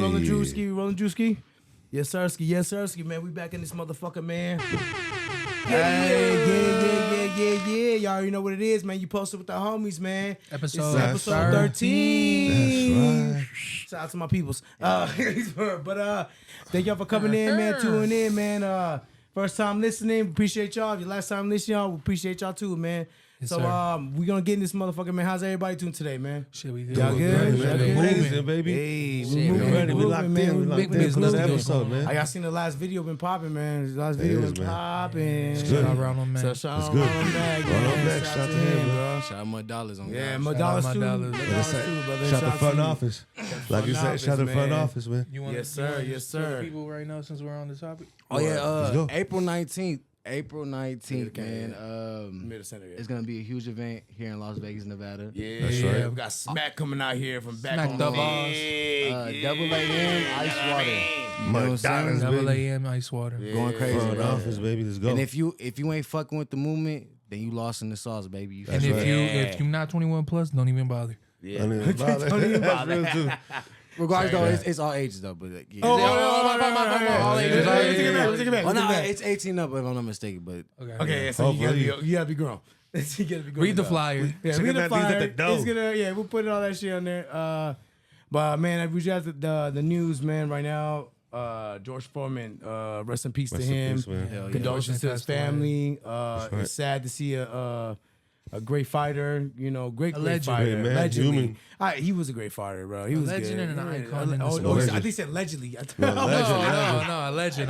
Rollin Drewski. Yes, sirski, man. We back in this motherfucker, man. Yeah. Y'all already know what it is, man. You posted with the homies, man. Episode 13. That's right. Shout out to my peoples. But thank y'all for coming in, man. Tuning in, man. First time listening, appreciate y'all. If your last time listening, y'all, we appreciate y'all too, man. Yes, so we gonna get in this motherfucker, man. How's everybody doing today, man? Shit, we good. Y'all good? Y'all good? Moving, baby. Hey, Shit, we ready. We locked in. We locked in. Another episode, man. I seen the last video been popping, man. The last video was popping. It's good. Shout out Rollin, man. So shout out good. Rollin back, Rollin man. back. Shout out to him, bro. Shout out my dollars on Yeah, God. my Shout out dollars my too. dollars. Shout the front office. Like you said, shout the front man. office, man. You wanna, Yes, sir. you Yes, wanna tell sir. the people right now since we're on the topic. Oh yeah, Let's go. April 19th, man. Middle center. It's gonna be a huge event here in Las Vegas, Nevada. Yeah, That's right. we got Smack coming out here from back on the SmacTheBoss. Double AM ice water. You know what I'm saying? Double AM ice water. Going crazy, Front bro. office, baby. Let's go. And if you ain't fucking with the movement, then you lost in the sauce, baby. You And feel if me? you're not 21 plus, don't even bother. Yeah. Don't even bother. That's real too. Regardless, though, it's all ages though. But yeah. All ages. Take it back. Oh no, it's 18 up if I'm not mistaken. But Okay, so you gotta be grown. You gotta be grown. Read the flyer. Yeah, Check read out the that dude at flyer. the door. It's gonna, we'll put all that shit on there. But man, we just had the news, man. Right now, George Foreman, rest in peace to him. Peace, man. hell yeah. Condolences to his family. It's sad to see a great fighter, great legend. fighter. Great man, Allegedly. human. He was a great fighter, bro. He was legend good. and an icon in the I sport. think he said allegedly. No, legend. No, a legend.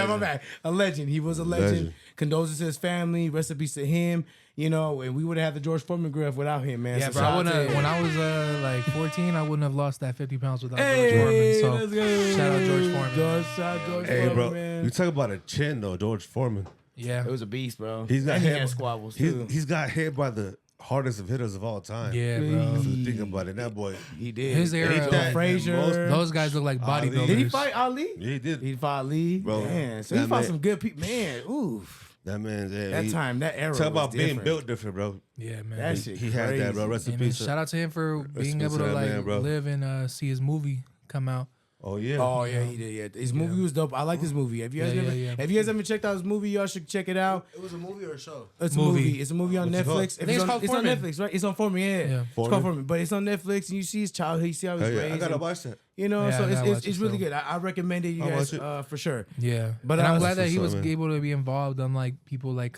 My bad. A legend. He was a legend. Legend. Condolences to his family. Rest in peace to him. And we would have had the George Foreman graph without him, man. Yeah, So bro. shout out to him. When I was like 14, I wouldn't have lost that 50 pounds without Hey, George Foreman. let's So go. shout out George Foreman. Shout out George Hey, Foreman, bro. man. You talk about a chin, though, George Foreman. Yeah. It was a beast, bro. He's got and he hit. had squabbles, too. He's got hit by the hardest of hitters of all time. Yeah, bro. If you think about it, that boy. He did. His era, Ain't that Frazier. most- Those guys look like Ali. bodybuilders. Did he fight Ali? Yeah, he did. He fought Ali. Bro, Man, so he that fought man- some good people. Man, oof. That man's That time, that era Talk about was being different. built different, bro. Yeah, man. That shit He had that, bro. Rest in And then peace. shout out to him for being peace able to to that like man, bro. live and see his movie come out. Oh, yeah. Oh yeah, he did. Yeah, his movie was dope. I like his movie. If you guys if you guys haven't checked out his movie, y'all should check it out. it was a movie or a show. It's a Movie. movie. It's a movie on What's it called? Netflix. I think it's on called Netflix, right? It's on Foreman. Yeah, Yeah. it's called Foreman. But it's on Netflix, and you see his childhood. You see how he's Hell yeah. raised. I gotta and, watch that. so Yeah, I gotta watch it's it really still. good. I recommend it, you I'll guys, watch for sure. Yeah, But and I'm I- glad that he That's was what's up, able to be involved, unlike people like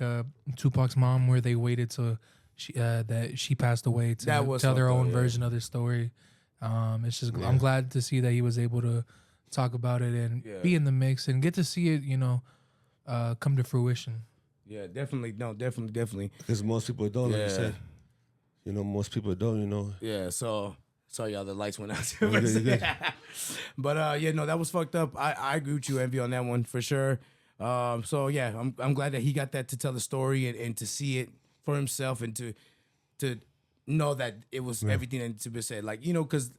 Tupac's mom, where they waited till that she passed away to That was tell their fucked up, own yeah. version of their story. It's just I'm glad to see that he was able to talk about it and be in the mix and get to see it, come to fruition. Yeah, definitely. No, definitely. Because most people don't, like you Yeah. said. Most people don't, Yeah, so sorry y'all, the lights went out. You good, you good. But that was fucked up. I agree with you, AnVe, on that one for sure. So yeah, I'm glad that he got that to tell the story and to see it for himself and to know that it was everything that to be said. Like, because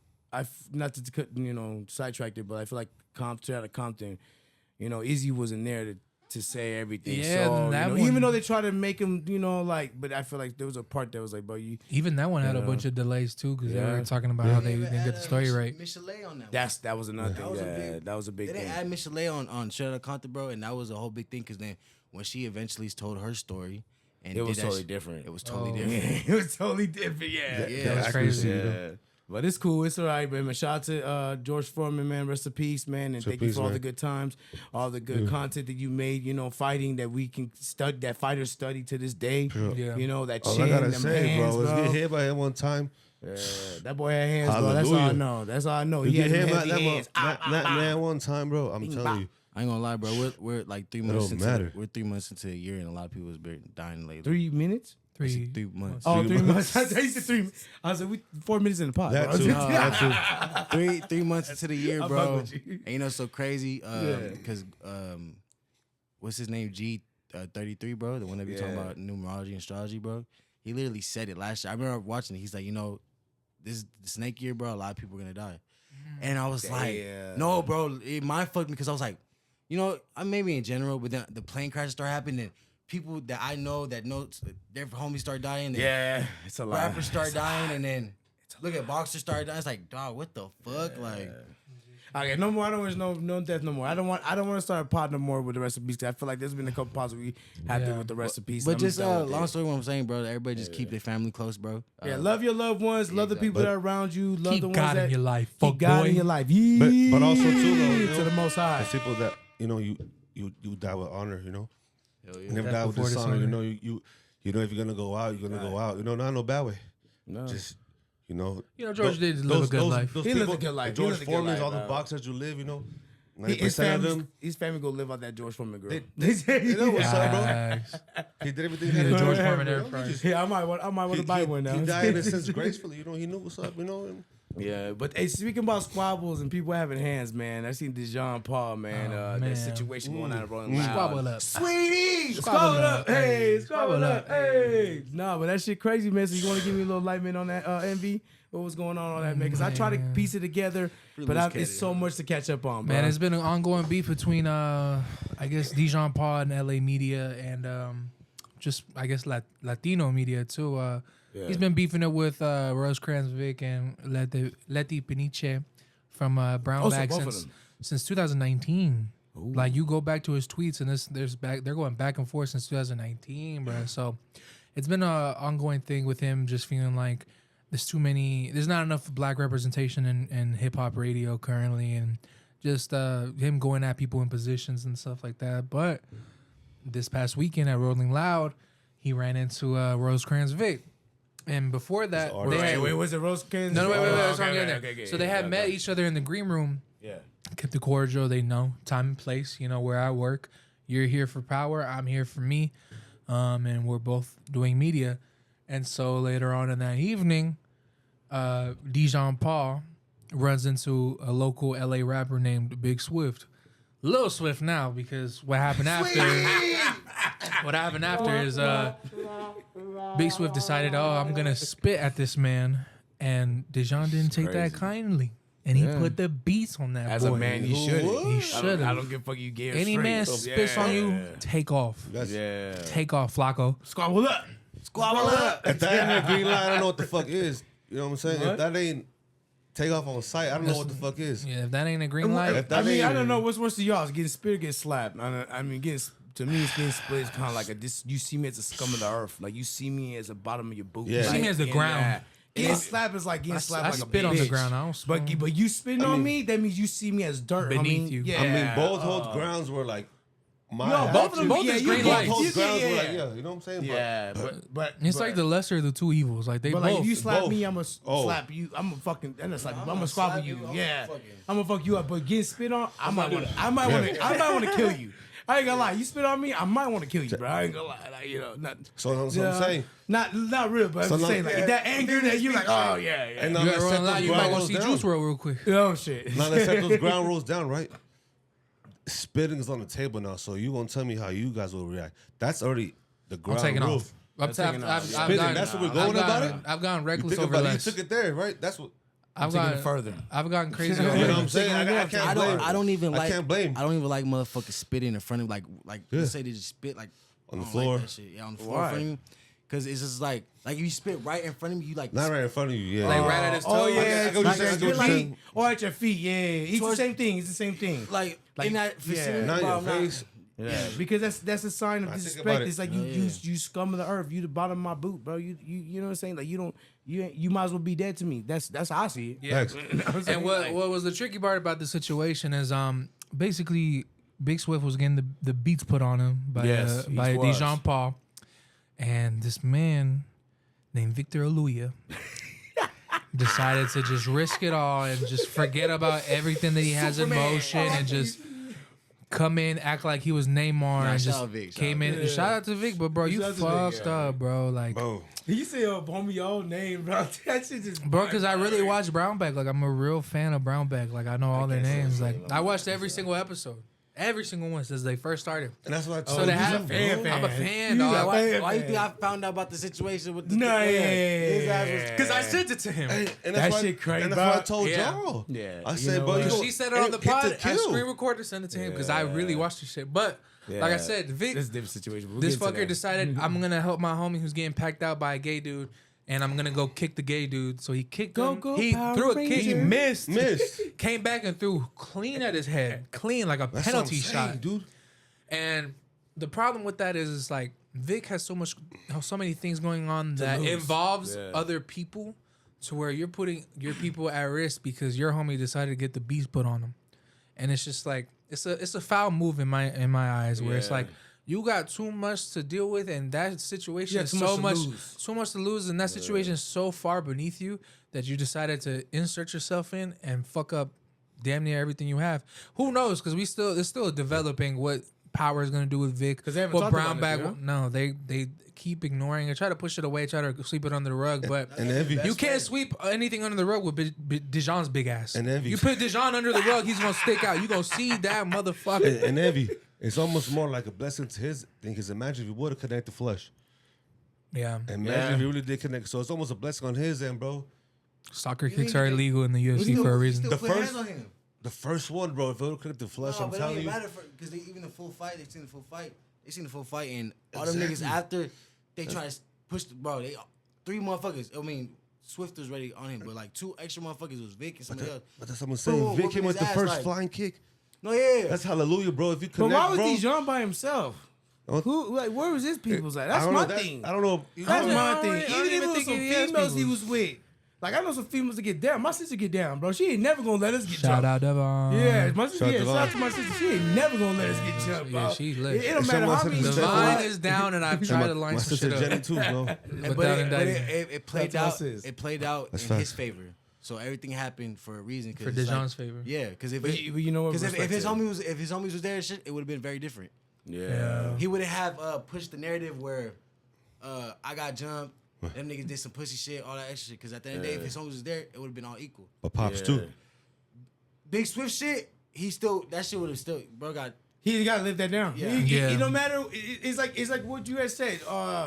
not to sidetrack it, but I feel like Compton, Izzy wasn't there to say everything. Yeah, so, that one- even though they try to make him, but I feel like there was a part that was like, bro, Even that one had a bunch of delays too, because they were talking about how they didn't get the story right. Michelet on that. that was another thing. That was a big They thing. didn't add Michelet on Straight Outta Compton, bro, and that was a whole big thing. Because then when she eventually told her story, and It was did that totally shit- different. It was totally Oh. different. It was totally different. Yeah. Yeah, That was crazy. Yeah. But it's cool. It's all right, man. Shout out to George Foreman, man. Rest in peace, man. And thank you peace, for all man. the good times, all the good content that you made, fighting that we can study, that fighters study to this day. Yeah. That All chin, I gotta them say, hands, bro, bro. was get hit by him one time. Yeah, that boy had hands, bro. That's all I Hallelujah. know. That's all I know. You He get had hit them by heavy hands. that man one time, bro. I'm telling you. I ain't gonna lie, bro. We're like 3 It months don't into matter. we're 3 months into a year, and a lot of people is dying lately. 3 minutes? 3 3 months. Oh, 3 3 months. I said 3. I was like, 4 minutes in the pot. That bro. too. That too. 3 months into the year, I bro. fuck with you. And so crazy. Because what's his name? G33, bro. The one that be talking about numerology and astrology, bro. He literally said it last year. I remember watching it. He's like, this the snake year, bro. A lot of people are gonna die. And I was like, no, bro. It mind fucked me because I was like, I maybe in general, but then the plane crash started happening and people that I know that know their homies start dying. And Yeah, it's a lot. rappers start dying, and then look at boxers start dying. It's like, dog, what the fuck? Like, Okay, no more. I don't wish no death no more. I don't want to start a pod no more with the rest of peace. I feel like there's been a couple pods we had to with the rest of peace. But just long story, what I'm saying, bro. Everybody just keep their family close, bro. Love your loved ones. Love the people that are around you. Love the ones God that in your life. keep God in your life. But also too, though, to the Most High. there's people that you die with honor. You know, you never die with before dishonor. dishonor. You know if you're gonna go out, you're gonna go out. You know, not in no bad way. No. Just George did live a good life. Those He people, lived a good life. the George He lived a good Foreman's, life, all the bro. boxers you live, 90% His family go live out that George Foreman girl. You know what's up, bro? Facts. He did everything. He He the had to George do. Foreman air fryer. Yeah, I might want to buy one now. He died in a sense gracefully. He knew what's up. And Yeah, but hey, speaking about squabbles and people having hands, man, I seen Dejon Paul, man, man. that situation going on at Rollin. Squabble up. Sweetie, squabble up, hey, squabble up, hey. Nah, but that shit crazy, man. So you want to give me a little enlightenment on that AnVe? What was going on that, man? Because I try to piece it together, but it's so much to catch up on, bro. Man, it's been an ongoing beef between, I guess, Dejon Paul and LA media and just, I guess, Latino media, too. He's been beefing it with Rosecrans-Vic and Leti Peniche from Brown Bag since 2019. Ooh. Like, you go back to his tweets, and they're going back and forth since 2019, bro. So it's been an ongoing thing with him just feeling like there's not enough black representation in hip-hop radio currently, and just him going at people in positions and stuff like that. But this past weekend at Rolling Loud, he ran into Rosecrans-Vic. And before that, wait, was it Rosecrans? No, wait. Okay, so they had met each other in the green room. Yeah. Kept it cordial. They know time and place. Where I work. You're here for power. I'm here for me. And we're both doing media. And so later on in that evening, Dejon Paul runs into a local LA rapper named Big Swift. Lil Swift now, because what happened after? What happened after is Big Swift decided, I'm gonna spit at this man, and Dejon didn't take that kindly, and he put the beats on that. As boy. a man, he should. He should. I don't give a fuck. You gave Any straight. man spits on you, take off. Take off, Flacco. Squabble up. Squabble up. If that ain't a green light, I don't know what the fuck is. You know what I'm saying? What? If that ain't take off on sight, I don't know what the fuck is. Yeah, if that ain't a green light. I don't know what's worse to y'all. Getting spit or getting slapped. To me, getting split is kind of like you see me as a scum of the earth. Like, you see me as the bottom of your boot. Yeah. You see me as the ground. Getting slapped is like getting slapped like a spit bitch. on the ground. I don't but you spitting on me, that means you see me as dirt beneath you. Yeah. I mean, both hold grounds were like both is green lights. Both grounds were like, you know what I'm saying? Yeah, but it's like the lesser of the two evils. Like, they both. Like, if you slap both. me, I'm gonna slap you. I'm gonna fucking. And it's like I'm gonna squabble you. Yeah, I'm gonna fuck you up. But getting spit on, I might want to kill you. I ain't gonna lie. You spit on me, I might want to kill you, bro. I ain't gonna lie. Like, not. So what I'm saying. Not real, but I'm saying like that anger that you like. Oh yeah. And you might want to see Juice WRLD real quick. Oh shit. Now let's set those ground rules down, right? Spitting is on the table now, so you gonna tell me how you guys will react. That's already the ground I'm taking rule. off. Spitting, that's what we're going about it? I've gone reckless You over less. You took it there, right? That's what. I've taking gone it further. I've gotten crazy You over know what less. I'm saying? I can't blame. I don't even like. I can't blame. I don't even like motherfuckers spitting in front of like let's say they just spit like On the I don't floor? Like that shit. Yeah, on the floor in front of me. Cause it's just like if you spit right in front of me, you like Not right in front of you, yeah. Like right at his toe. Oh yeah, I get what like you're at saying. your feet or at your feet. Yeah, it's Towards- the same thing. It's the same thing. like in that vicinity. Not in your bro, I'm not- face. Yeah, because that's a sign of I think disrespect. about it. It's like you scum of the earth. You the bottom of my boot, bro. You know what I'm saying? Like you might as well be dead to me. That's how I see it. Yeah. Thanks. You know what I'm saying? And what was the tricky part about the situation is basically Big Swift was getting the beats put on him by Yes, he was. Dejon Paul, and this man named Victor Aluya decided to just risk it all and just forget about everything that he has in motion and just come in, act like he was Neymar, and shout just out Vic, came in. Shout out to Vic, but bro, you Shout out to Vic, fucked up, bro. Like, You say homie your own name, bro. That shit just bro, because I really watch Brown Bag. Like, I'm a real fan of Brown Bag. Like, I know all their names. Like, I watched every single episode. Every single one since they first started. And that's what I told So you. they you have a fan. I'm a fan, You a dog. fan. Why you think I found out about the situation with the yeah. Because I sent it to him. And That that's shit crazy, And that's what I bro. told Yeah. y'all. Yeah. I You said, know bro, what? you She said it on the hit pod. I kill. screen recorded, sent it to him because I really watched this shit. But like I said, Vic, This is a different situation. We'll this get to fucker that. decided I'm gonna help my homie who's getting packed out by a gay dude. and I'm gonna go kick the gay dude. So he kicked him. Go, He Power threw a kick. He Ranger. missed. Came back and threw clean at his head. Clean, like a That's penalty what I'm saying, shot. dude. And the problem with that is like Vic has so many things going on that involves other people, to where you're putting your people at risk because your homie decided to get the beast put on him, and it's just like it's a foul move in my eyes, where it's like you got too much to deal with, and that situation is so much to lose, and that situation is so far beneath you that you decided to insert yourself in and fuck up damn near everything you have. Who knows? Because it's still developing what Power is going to do with Vic. Because they haven't what talked about Brownback. it, No, they keep ignoring it. Try to push it away. Try to sweep it under the rug. But And AnVe. you can't sweep anything under the rug with Dejon's big ass. And AnVe. You put Dejon under the rug, he's going to stick out. You going to see that motherfucker. And AnVe, it's almost more like a blessing to his thing. Because imagine if he would have connected flesh. Yeah. Imagine if he really did connect. So it's almost a blessing on his end, bro. Soccer kicks are illegal in the UFC for a reason. The first, the first one, bro. If it would have connected flesh, I'm telling you. Because even the full fight, they seen the full fight, and all them niggas after they try to push they 3 motherfuckers. I mean, Swift was ready on him, but like 2 extra motherfuckers was Vic and somebody else. But that's what I'm saying. Vic came with the first flying kick. No, yeah. That's hallelujah, bro. If you But connect, why was bro. Dejon by himself? Who, like, where was his people's at? That's my thing. I don't know. That's my thing. I don't Even if even it was think some he has females he people. was with. Like, I know some females that get down. My sister get down, bro. She ain't never gonna let us get Shout jumped. out Devon. Yeah, my sister, Shout out shout out to my sister. She ain't never gonna let us get jumped, bro. Yeah, she lit. It don't And matter someone how said many it was Divine is down, and I've tried to line My some sister shit Jenny up. too, bro. Without indicting. It played That's my out. sis. It played out That's in facts. his favor. So everything happened for a reason. For Dejon's favor. Yeah, because if But you know what? because if Respect his it. homies was there, and shit, it would have been very different. Yeah. He would have pushed the narrative where I got jumped. Them niggas did some pussy shit, all that extra shit. Because at the end of the day, if his homies was there, it would have been all equal. But Pops too. Big Swift shit, that shit would have still, bro, got. He gotta live that down. Yeah. It don't matter. It's like what you guys said.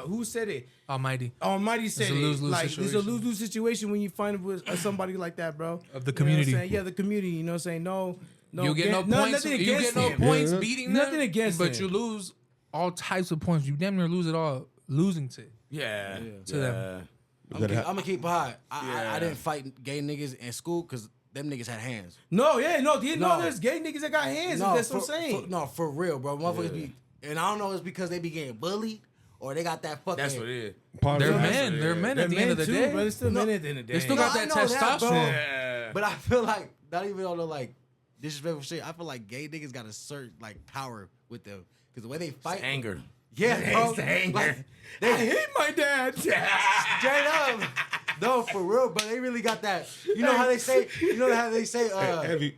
Who said it? Almighty. Almighty said It's a lose-lose like, situation. It's a lose-lose situation when you find with somebody like that, bro. Of the You know what I'm community. saying? Yeah, the community. You know what I'm saying? No, You get no points. nothing You against get no him. points Yeah. beating them. Nothing against but him. you lose all types of points. You damn near lose it all, losing to Yeah. to them. I'm gonna keep it high. I didn't fight gay niggas in school because them niggas had hands. No, no. No. There's gay niggas that got hands. That's what I'm saying. For real, bro. Motherfuckers be, and I don't know if it's because they be getting bullied or they got that fucking. That's what it is. They're Part men. They're men at the end of the too, day. Bro. They're still men at the end of the day. They still No, got I that know that, bro. testosterone. Yeah. But I feel like not even on the like disrespectful shit. I feel like gay niggas got a certain like power with them because the way they fight. It's anger. Yeah, bro. It's the anger. Like, I hate my dad. straight up. No, for real, but they really got that. You know how they say. You know how they say. Heavy.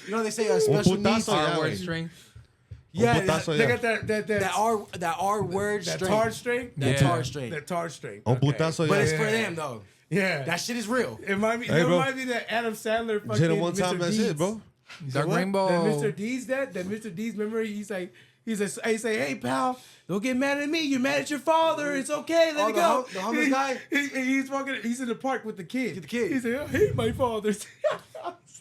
You know how they say special needs. putazo, yeah. R-word strength. Yeah, putazo, they yeah. got that That R word that strength. tar strength. That Yeah. tar strength. That tar strength. On Okay. putazo, But yeah. it's for them though. Yeah. That shit is real. It might be. Hey, It bro. might be that Adam Sandler fucking Hit him one time, Mr. that's Deeds. it, bro. Dark What? Rainbow. That Mr. Deeds, that Mr. Deeds. Remember, he say, hey pal, don't get mad at me. You're mad at your father. It's okay. Let Oh, it go. the homeless guy? He's walking. He's in the park with the kid. The kid. He said, I hate my father.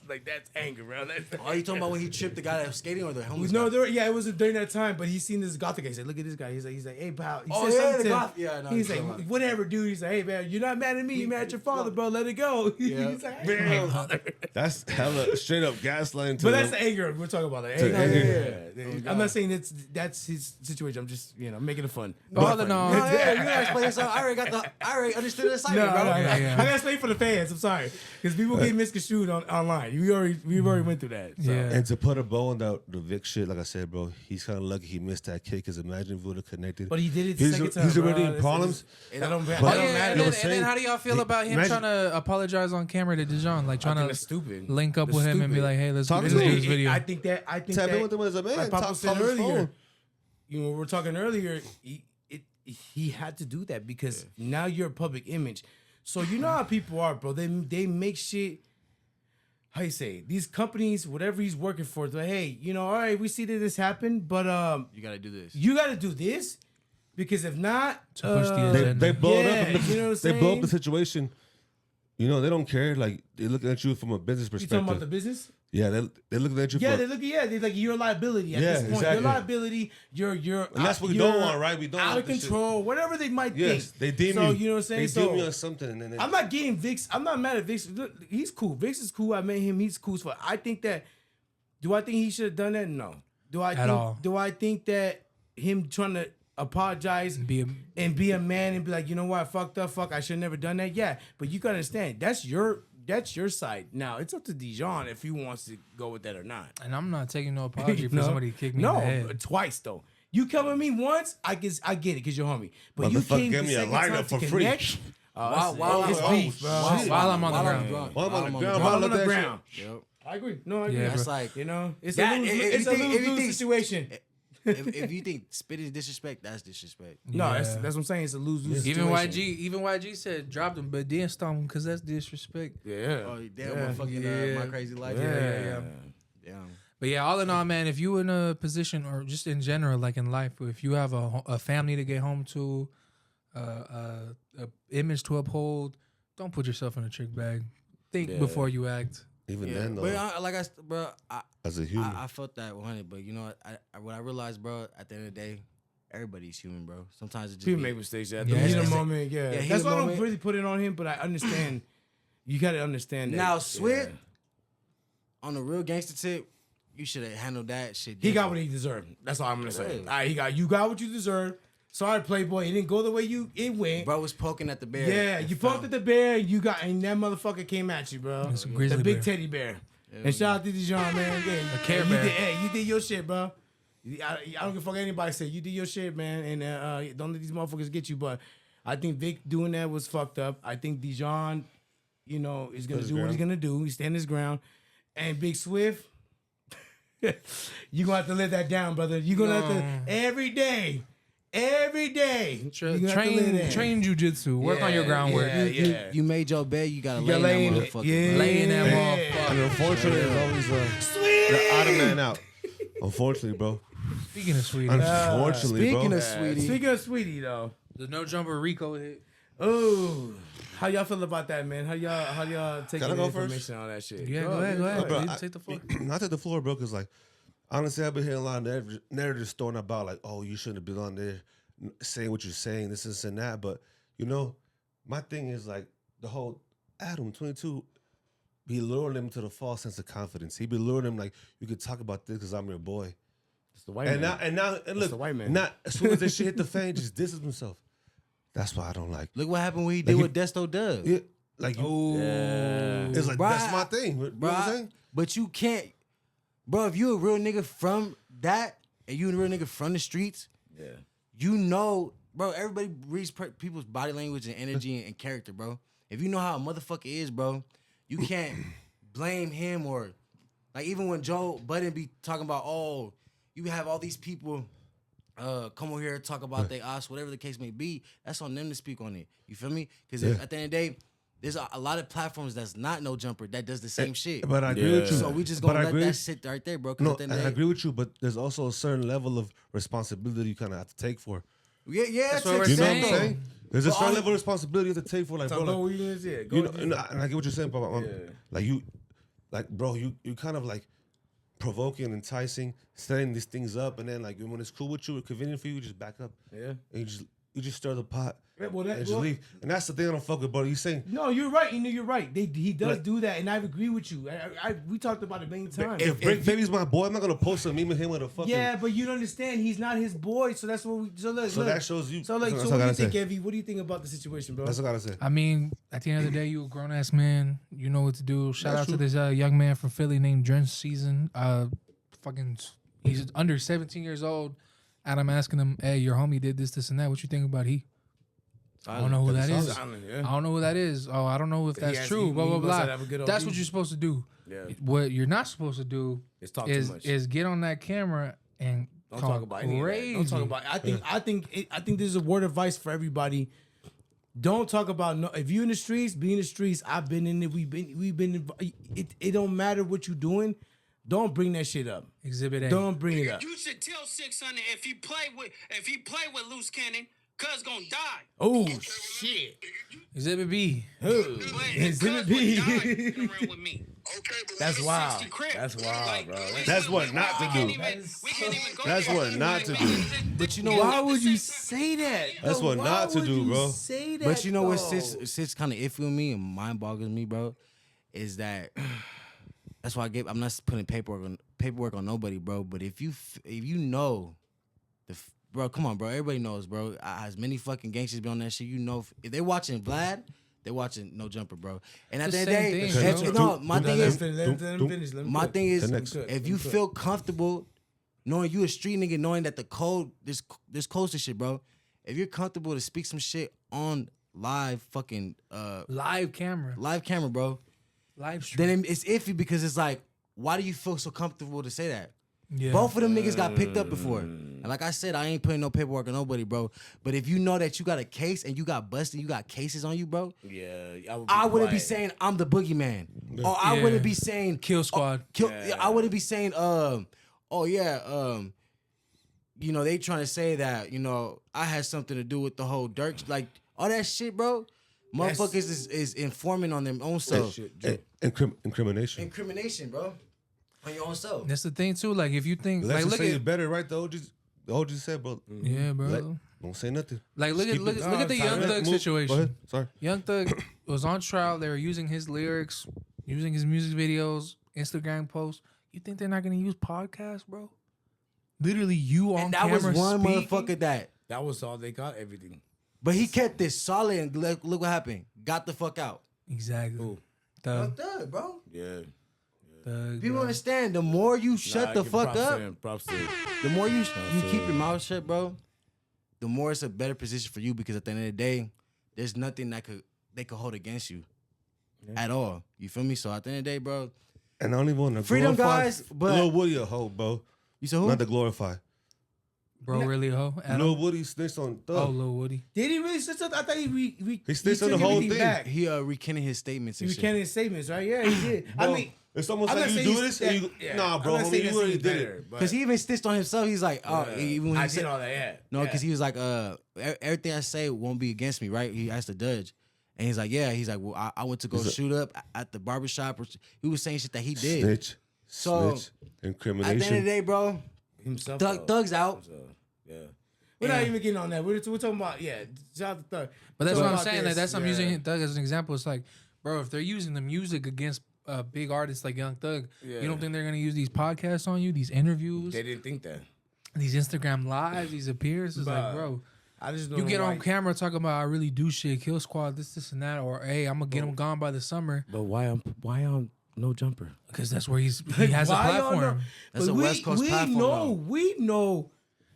Like that's anger, bro. That's Are you talking about when he tripped the guy that was skating or the homeless No, guy? it was during that time, but he seen this gothic guy. He said, look at this guy. He's like, hey, pal. He Oh, said yeah, something the to him. goth- yeah, I know He's what like, you're talking about. whatever, dude. He's like, hey, man, you're not mad at me. You're mad at your father, bro. Let it go. Yeah. He's like, I hate my father. That's hella straight up gaslighting to But that's them. the anger we're talking about. The To anger. anger. I'm not saying that's his situation. I'm just making it fun. All in all, No, yeah, you gotta explain yourself. I already understood the No, assignment, bro. I gotta explain for the fans. I'm sorry, because people get misconstrued online. We've already went through that. So. Yeah. And to put a bow on the Vic shit, like I said, bro, he's kind of lucky he missed that kick. Because imagine if we would have connected. But he did it the He's second time. he's already bro. in problems. That don't But- Oh, matter. yeah, and know then, what I'm and then saying? how do y'all feel about him Imagine- trying to apologize on camera to Dejon? Like trying I think to that's stupid. link up That's with him and be stupid. like, hey, let's Talk do to this him. video. I think that Tap in with him as a man. Like Papo Talk said on his earlier, phone. we were talking earlier. He had to do that because now you're a public image. So you know how people are, bro. They make shit. How you say? These companies, whatever he's working for, they're like, hey, all right, we see that this happened, but You gotta do this. you got to do this because if not, To push the They, agenda. they blow it Yeah, up. you know what I'm They blow up saying? the situation. They don't care. Like they're looking at you from a business you talking perspective. about the business? Yeah, they're looking at you. Yeah, for, they're like you're a liability at this point. exactly. You're a liability. You're and that's what we don't want, right? We don't out want of this control. Whatever they might Yes, think. they deem so, you. You know what I'm saying? They deem you on something. And then I'm not getting Vix. I'm not mad at Vix. Look, he's cool. Vix is cool. I met him. He's cool as fuck. I think that. Do I think he should have done that? No. Do I think that him trying to apologize and be a man and be like, you know what, I fucked up, I should have never done that. Yeah, but you gotta understand that's your side. Now it's up to Dejon if he wants to go with that or not. And I'm not taking no apology for somebody kicked me in the head. Twice though. You come with me once, I get it because you're homie. But you Motherfucker came give me a lineup for free. While I'm on the ground. While I'm on the ground. Yep. I agree. No, I agree. Yeah, That's like, you know, it's that, a lose-lose situation. if you think spit is disrespect, that's disrespect. No, that's what I'm saying. It's a lose-lose situation. Even YG said dropped him, but didn't stop him because that's disrespect. Yeah. Oh damn, motherfucking My Crazy Life. Yeah. But yeah, all in all, man, if you in a position or just in general, like in life, if you have a family to get home to, a image to uphold, don't put yourself in a trick bag. Think before you act. Even then, though. But as a human, I felt that 100. But you know what I realized, bro. At the end of the day, everybody's human, bro. Sometimes it just people make mistakes. At the heat of the moment, that's heat of why I don't moment. really put it on him. But I understand. You got to understand that. Now, Swift, on the real gangster tip, you should have handled that shit. He got what he deserved. That's all I'm gonna say. All right, you got what you deserved. Sorry, Playboy. It didn't go the way it went. Bro was poking at the bear. Yeah, you poked at the bear. And that motherfucker came at you, bro. It's a grizzly the big bear. teddy bear. And shout out to Dejon, man. Yeah, A Care Bear. You did your shit, bro. I don't give a fuck anybody say. You did your shit, man. And don't let these motherfuckers get you. But I think Vic doing that was fucked up. I think Dejon, is gonna do what he's gonna do. He stand his ground. And Big Swift, you're gonna have to let that down, brother. You're gonna have to every day. Train jujitsu. Work on your groundwork. You made your bed. You gotta lay in that motherfucker. Lay in that motherfucker. and unfortunately, it's always the odd man out. Unfortunately, bro. Speaking of Sweetie, Unfortunately, Speaking bro. of Sweetie, Speaking of Sweetie, though. the no jumper Rico hit. Oh, how y'all feel about that, man? How y'all taking Can I the go information first? and all that shit? Yeah, go ahead. Bro, Dude, take the floor. I take the floor, bro, because, like, honestly, I've been hearing a lot of narratives thrown about, like, oh, you shouldn't have been on there saying what you're saying, this and that. But, my thing is, like, the whole Adam, 22, he lured him to the false sense of confidence. He be luring him, like, you could talk about this because I'm your boy. It's the white And man. now, look, the white man. Not as soon as this shit hit the fan, just disses himself. That's why I don't like. look what happened when he did with Desto Dub. Yeah, like it's like Bruh, that's my thing. You know what I'm saying? But you can't, bro. If you a real nigga from that, and you a real nigga from the streets, bro. Everybody reads people's body language and energy and character, bro. If you know how a motherfucker is, bro, you can't blame him or like even when Joe Budden be talking about, oh, you have all these people come over here and talk about their ass, whatever the case may be. That's on them to speak on it. You feel me? Because at the end of the day, there's a lot of platforms that's not no jumper that does the same shit. But I agree with you. So we just gonna let that sit right there, bro. No, at the end I of the day, agree with you, but there's also a certain level of responsibility you kind of have to take for. yeah, That's what we're You know saying. what I'm saying? There's a certain level of responsibility you have to take for, like, bro. Go Like, weakness, yeah. and I get what you're saying, but bro, you kind of like provoking, enticing, setting these things up, and then like when it's cool with you, convenient for you, just back up. Yeah. And you just stir the pot. And just leave. And that's the thing I don't fuck with, bro. You saying no, you're right. You're right. He does do that, and I agree with you. We talked about it many times. if Break Baby's my boy, I'm not gonna post a meme with him with a fucking. Yeah, but you don't understand. He's not his boy, so that's what we. So that shows you. So what do you think, Evie? What do you think about the situation, bro? That's what I gotta say. I mean, at the end of the day, you a grown ass man. You know what to do. Shout out to this young man from Philly named Drench Season. He's under 17 years old. And I'm asking him, hey, your homie did this, and that. What you think about he? I don't know who that is. I don't know who that is. Oh, I don't know if that's true. Blah, blah, blah. That's what you're supposed to do. Yeah. What you're not supposed to do is get on that camera and don't talk about crazy. Don't talk about it. I think this is a word of advice for everybody. Don't talk about if you're in the streets, be in the streets. I've been in it. We've been. It don't matter what you're doing. Don't bring that shit up. Exhibit A. Don't bring it up. You should tell 600 if he play with loose cannon, cuz gonna die. Oh shit. Exhibit B. Exhibit B. Around with me. Okay, but That's wild. 60 crib. That's wild, bro. That's what not to do. We can't even go That's there. what not to do. But you know Why what? would you say that? That's what Why not to would do, you bro. Say that, But you know what though? sits kind of iffy with me and mind boggles me, bro, is that that's why I'm not putting paperwork on nobody, bro. But if you know bro, come on, bro. Everybody knows, bro. As many fucking gangsters be on that shit, you know, if they watching Vlad, they watching No Jumper, bro. And at the end of the day, Same thing, my thing is, My thing is, next- if you feel comfortable knowing you a street nigga, knowing that the code, this close to shit, bro. If you're comfortable to speak some shit on live fucking Live camera. bro, Live stream. then it's iffy because it's like, why do you feel so comfortable to say that? Yeah. Both of them niggas got picked up before. And like I said, I ain't putting no paperwork on nobody, bro. But if you know that you got a case and you got busted, you got cases on you, bro. Yeah, I wouldn't be saying I'm the boogeyman. Or I Yeah. wouldn't be saying Kill Squad. I wouldn't be saying, you know, they trying to say that, you know, I had something to do with the whole Dirk, like all that shit, bro. Motherfuckers is informing on their own self. Incrimination. Incrimination, bro. On your own self. That's the thing too. Like if you think, Let's like just look say at, it's better, right? The OG said, bro. yeah, bro. Don't say nothing. Like look at keep look it- at the Young Thug Go situation. ahead. Sorry. Young Thug was on trial. They were using his lyrics, using his music videos, Instagram posts. You think they're not gonna use podcasts, bro? Literally, you on And that camera was one speaking? motherfucker That was all they got. Everything. But he kept this solid and look what happened. Got the fuck out. Exactly. Who? Thug, Thug, bro. Yeah. Thug, People bro. understand, the more you shut the fuck up, Props to him. the more you keep your mouth shut, bro, the more it's a better position for you because at the end of the day, there's nothing they could hold against you at all. You feel me? So at the end of the day, bro, And I don't even want to Freedom, glorify guys, but- Lil Woody a hoe, bro. you said who? Not to glorify. Bro, really a hoe? Adam? Lil Woody snitched on Thug. Oh, Lil Woody. Did he really? I thought he snitched on took the whole everything thing. back. He recanted his statements He and shit. recanted his statements, right? Yeah, he did. I Bro, mean, if someone I'm say not you saying do he's- this, and you, yeah, nah, I'm bro, not homie, saying you that's already any did better, it. but- Because he even stitched on himself. He's like, oh, even when I he did said, all that. Yeah. no, because yeah. he was like, everything I say won't be against me, right? He asked the judge. And he's like, yeah. He's like, well, I went to go shoot up at the barbershop. He was saying shit that he did. Snitch. So, Snitch. At the end of the Incrimination. day, bro, himself. Thug's out. So, yeah. We're not even getting on that. We're talking about shout out to Thug. But that's So what I'm about saying. this, Like that's I'm yeah. using Thug as an example. It's like, bro, if they're using the music against big artists like Young Thug, Yeah. you don't think they're gonna use these podcasts on you, these interviews, They didn't think that. these Instagram lives, these appearances? Like, But bro, I just don't you know get why- on camera talking about I really do shit, Kill Squad, this and that, or hey, I'm gonna get him gone by the summer But why on No Jumper? because that's where he has a Why y'all know? platform. That's But a West Coast platform, We know.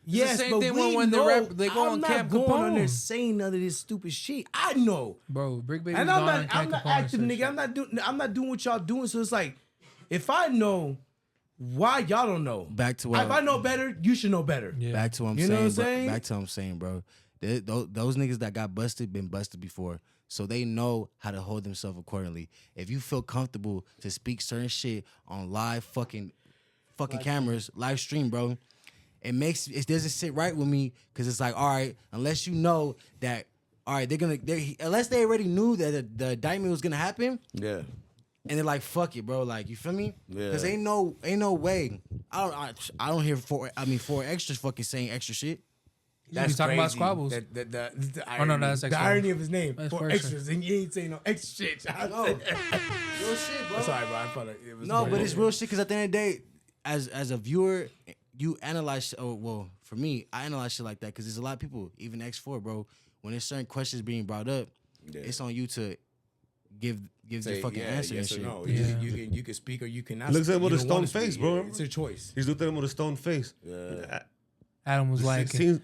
Yes, same but thing we when know. they go I'm on not Camp going on there Capone. saying none of this stupid shit. I know. Bro, Brick Baby's And gone on I'm Camp not Capone active, and nigga. shit. I'm not doing what y'all doing. So it's like, if I know, why y'all don't know? Back to If I know better, you should know better. Yeah. Back to what I'm You know saying, what I'm bro. saying? Back to what I'm saying, bro. Those niggas that got busted been busted before, so they know how to hold themselves accordingly. If you feel comfortable to speak certain shit on live fucking cameras, live stream, bro, it doesn't sit right with me because it's like, all right, unless you know that, all right, unless they already knew that the indictment was gonna happen. Yeah. And they're like, fuck it, bro. Like, you feel me? Yeah. Because ain't no way. I don't hear four extras fucking saying extra shit. He's talking about Squabbles. The Oh, no, irony, that's the extra. irony of his name. That's For for extras, and you ain't saying no extra shit. No. Real shit, bro. Sorry, bro. I thought it was. No, but it's real shit because at the end of the day, as a viewer, you analyze. Well, for me, I analyze shit like that because there's a lot of people, even X4, bro. When there's certain questions being brought up, it's on you to give the fucking answer yes and or shit. no. Yeah. You can speak or you cannot. Looks at speak. him with You a don't stone wanna face, speak. bro. It's a choice. He's looked at him with a stone face. Adam was like, Seems-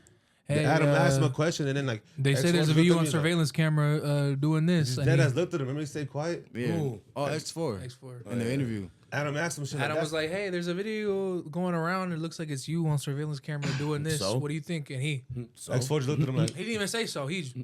hey, Adam asked him a question and then like they say X1 there's a looked video at on me like, surveillance camera doing this. and Dead he- ass looked at him. Remember he stayed quiet? Yeah. Ooh. Oh, X4. X4. In the interview. Adam asked him shit Adam like was that. like, hey, there's a video going around. It looks like it's you on surveillance camera doing this. So? What do you think? And he So, X4 just looked at him like, didn't even say so. He's No,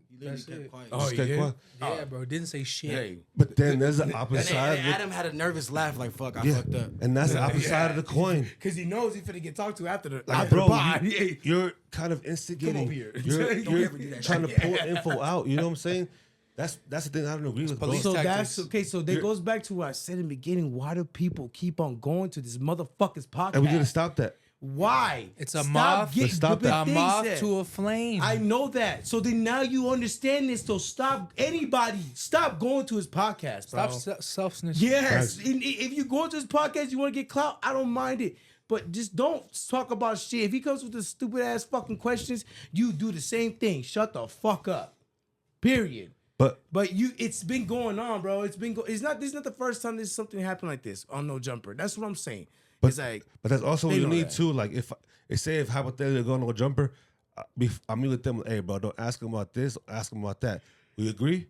you literally That's kept it. quiet. Oh, just he kept did? quiet. yeah, bro. Didn't say shit. hey, But then there's the And opposite then side. Adam had a nervous laugh like, fuck, I Yeah. fucked up. And that's the opposite side of the coin. because he knows he's finna get talked to after the Like, after bro, the pod. you're kind of instigating. Come over here. You're, Don't you're ever do that trying shit. to pull info out. You know what I'm saying? That's the thing I don't agree with, bro. police So tactics. that's okay. So that goes back to what I said in the beginning. Why do people keep on going to this motherfucker's podcast? And we gotta stop that. Why? It's a Stop moth. getting- Stop the that. A thing moth said- to a flame. I know that. So then now you understand this. So stop going to his podcast, bro. Stop self-snitching. Yes. If you go to his podcast, you want to get clout, I don't mind it. But just don't talk about shit. If he comes with the stupid ass fucking questions, you do the same thing. Shut the fuck up. Period. But It's been going on, bro. This is not the first time this something happened like this on No Jumper. That's what I'm saying. It's like, but that's also what they you know need that. too. Like if hypothetically go No Jumper, I mean with them, hey bro, don't ask him about this, ask him about that. We agree,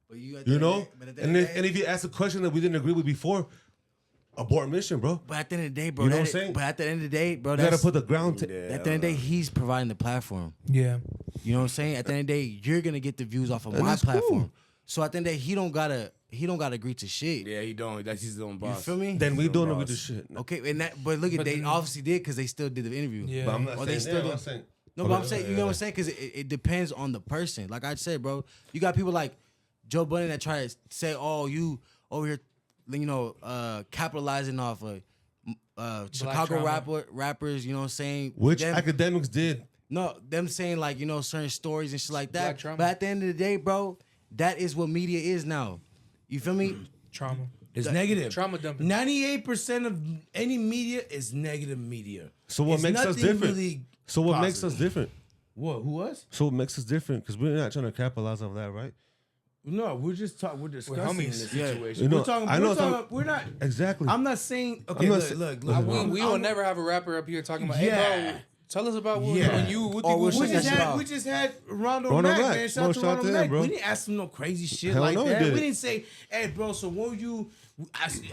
But at the you end of know. the day- but at the And end of if, the and day- if you ask a question that we didn't agree with before, abort mission, bro. But at the end of the day, bro, You know what I'm that- saying? But at the end of the day, bro, You gotta that's put the ground. at the end of the day, he's providing the platform. Yeah. You know what I'm saying? At the end of the day, you're gonna get the views off of And my that's platform. cool. So at the end of the day, he don't gotta agree to shit. yeah, he don't. That's his own You boss. feel me? Then we Your don't agree boss. to shit. Okay, but look at they obviously did because they still did the interview. Yeah. But I'm not Or they saying still that. do- I'm saying No, but I'm saying, you know what I'm saying? Because it depends on the person. Like I said, bro, you got people like Joe Budden that try to say, oh, you over here, you know, capitalizing off of Chicago trauma. rappers, you know what I'm saying? which Them- academics did. No, them saying like, you know, certain stories and shit like that. Black trauma. But at the end of the day, bro, that is what media is now. You feel me? Trauma. It's negative. Trauma dumping. 98% of any media is negative media. So what It's makes us nothing different? really So what makes us positive. different? What? Who was? So what makes us different? Because we're not trying to capitalize off that, right? No, we're just talking. We're discussing homies. this Yeah. situation. You know, we're talking. I know We're, talking some- we're not. Exactly. I'm not saying. Okay, I'm not look, sa- look, listen, look. We will never have a rapper up here talking about, Yeah. hey, bro, tell us about what Yeah. when you, what Or you we'll We shut just that shit had off. we just had Rondo Rondo Mack, Mack. man. Shout No, out to shout out Rondo to him, Mack. bro. We didn't ask him no crazy shit Hell like no, we that. We didn't. didn't say, "Hey, bro, so what were you?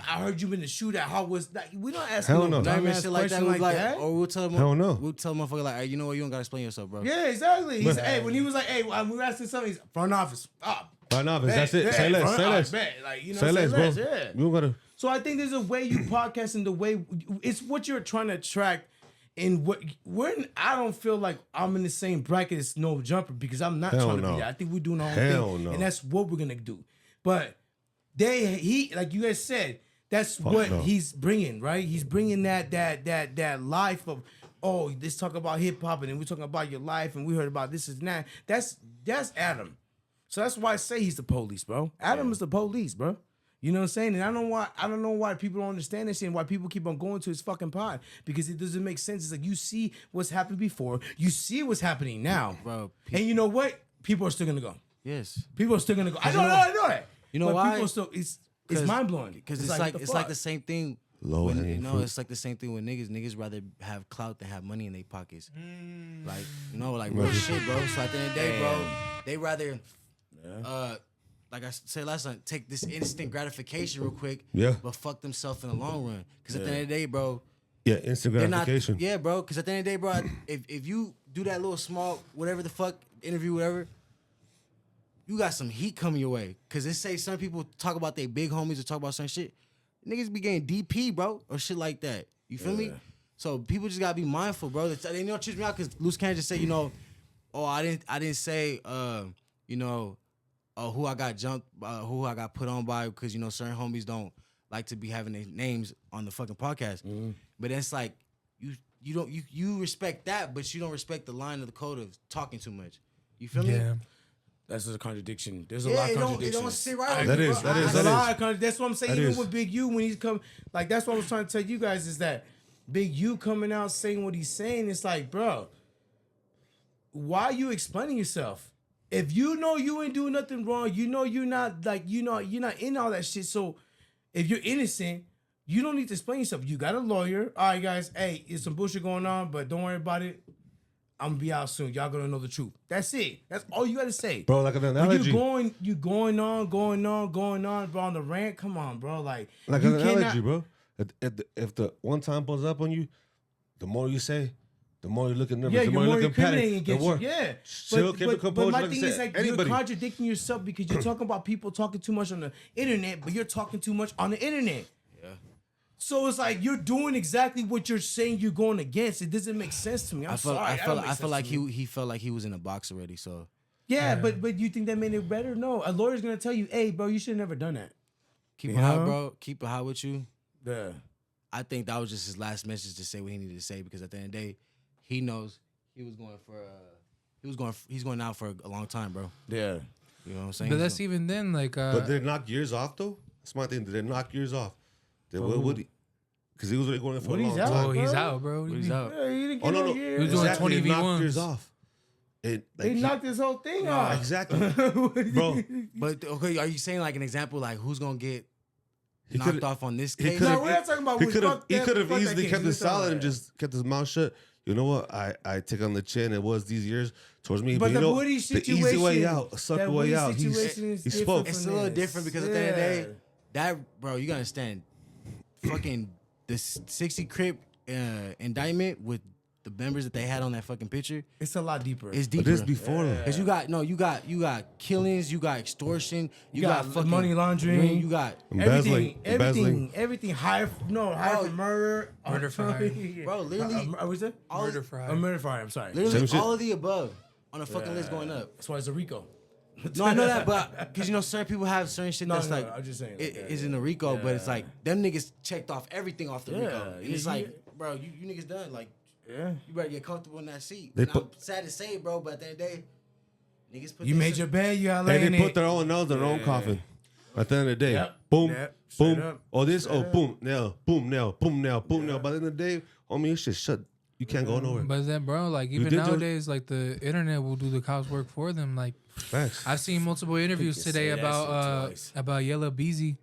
I heard you been the shootout. How was that?" We don't ask Hell him no. no Not even dumbass shit like that. question We like like, that. or we'll tell them, Hell no. We'll tell motherfucker like, hey, you know what? You don't gotta explain yourself, bro. Yeah, exactly. He But- said, "Hey," when he was like, "Hey, we were asking something." He's front office. Front office, bet, that's it. bet, Say less, front say office, less. bet. Like, you know, Say less, bro. yeah. You don't gotta. So I think there's a way you podcast and the way it's what you're trying to attract. And I don't feel like I'm in the same bracket as No Jumper because I'm not Hell trying to no. be that. I think we're doing our own Hell thing, no. and that's what we're gonna do. But like you guys said, that's Fuck what no. he's bringing, right? He's bringing that life of, oh, let's talk about hip hop, and then we're talking about your life, and we heard about this and that. That's Adam. So that's why I say he's the police, bro. Adam is the police, bro. You know what I'm saying? And I don't know why people don't understand this shit and why people keep on going to his fucking pod. Because it doesn't make sense. It's like you see what's happened before, you see what's happening now. Bro, And you know what? People are still gonna go. Yes. People are still gonna go. I know that. You know but why? People still it's mind blowing. Because it's like the same thing. Low When, hanging you know, fruit. it's like the same thing with niggas. Niggas rather have clout than have money in their pockets. Like, you know, like real shit, bro. So at the end of the day, bro, they rather, like I said last time, take this instant gratification real quick, Yeah. but fuck themselves in the long run. Because at the end of the day, bro, Yeah, instant they're not, gratification. yeah, bro. Because at the end of the day, bro, if you do that little small, whatever the fuck, interview, whatever, you got some heat coming your way. Because they say some people talk about their big homies or talk about some shit. Niggas be getting DP, bro, or shit like that. You feel me? So people just gotta be mindful, bro. They don't choose me out because Loose Cannon just say, you know, oh, I didn't say, you know, who I got jumped, who I got put on by, because you know certain homies don't like to be having their names on the fucking podcast. But it's like you respect that, but you don't respect the line of the code of talking too much. You feel me? Yeah. That's a contradiction. There's a Yeah, lot of it don't contradictions. sit right. That with me, is- bro. that is- There's a that lot of that's what I'm saying. That Even is. with Big U, when he's come, like that's what I was trying to tell you guys is that Big U coming out saying what he's saying. It's like, bro, why are you explaining yourself? If you know you ain't doing nothing wrong, you know you're not like you're not in all that shit. So if you're innocent, you don't need to explain yourself. You got a lawyer. All right, guys. Hey, there's some bullshit going on, but don't worry about it. I'm gonna be out soon. Y'all gonna know the truth. That's it. That's all you gotta say, Bro, like an But analogy. you going on, bro, on the rant. Come on, bro. Like Like you an cannot- analogy, bro. If the one time pulls up on you, the more you say, the more you're looking nervous. Yeah, the you're more more you're looking incriminating panicked. The against you. more Yeah. chill, keep the composure. my like I thing said, is like anybody. you're contradicting yourself because you're talking about people talking too much on the internet, but you're talking too much on the internet. Yeah. So it's like you're doing exactly what you're saying you're going against. It doesn't make sense to me. I feel like he felt like he was in a box already. So Yeah, but you think that made it better? No, a lawyer's gonna tell you, hey, bro, you should have never done that. Keep You it high, know? bro. Keep it high with you. Yeah. I think that was just his last message to say what he needed to say because at the end of the day, he knows he was going for he's going out for a long time, bro. Yeah. You know what I'm saying? But that's even then, like. But did they knock years off though? That's my thing. Did they knock years off? They would he? Because he was already going for a long Woody's out. time. Oh, he's bro. out, bro. He's out. Yeah, he didn't Oh get no, no. years. He was doing Exactly, 20 they knocked V1s. years off. They knocked this whole thing Ah, off. exactly, bro. But okay, are you saying like an example like who's gonna get He knocked could've- off on this he case? could've- No, we're not talking about. He Woody. could have. Fuck He that- could have fuck that easily case. kept We're it talking silent about and that. just kept his mouth shut. You know what? I take on the chin. It was these years towards me. But you the know, Woody the easy way situation- out, a sucker that way Woody out. situation is He different spoke. It's a from little this. different because at the end of the day, Yeah. that bro, you gotta understand, fucking the 60 Crip indictment with the members that they had on that fucking picture It's a lot deeper. is But deeper. this before though. Cause you got killings, you got extortion, you got fucking money laundering. you got Embezzling. everything. Higher for murder. Murder for hire. bro, literally What's that? all, Murder for hire. A murder for hire. I'm sorry. literally Same shit. all of the above on a fucking list going up. That's why it's a Rico. No, I know that, but because certain people have certain shit No, that's no, like I'm just saying, it like, is in the Rico, but it's yeah. like them niggas checked off everything off the Yeah, Rico, and it's yeah, like, bro, you niggas done. Like, Yeah. you better get comfortable in that seat. They And put- I'm sad to say, it, bro, but at the end of the day, niggas put You their made shit- your bed. You gotta lay And in they it. put their own nails in their own coffin. At the end of the day, Yep. boom, Yep. Straight boom. up. Oh, this, Straight oh, up. boom, nail, boom, nail, boom, nail, boom, nail. By the end of the day, homie, your shit shut. You can't go nowhere. But then, bro, like even did your- nowadays, like the internet will do the cops work for them. Like Facts. I've seen multiple interviews you today say that about shit twice. about Yella Beezy.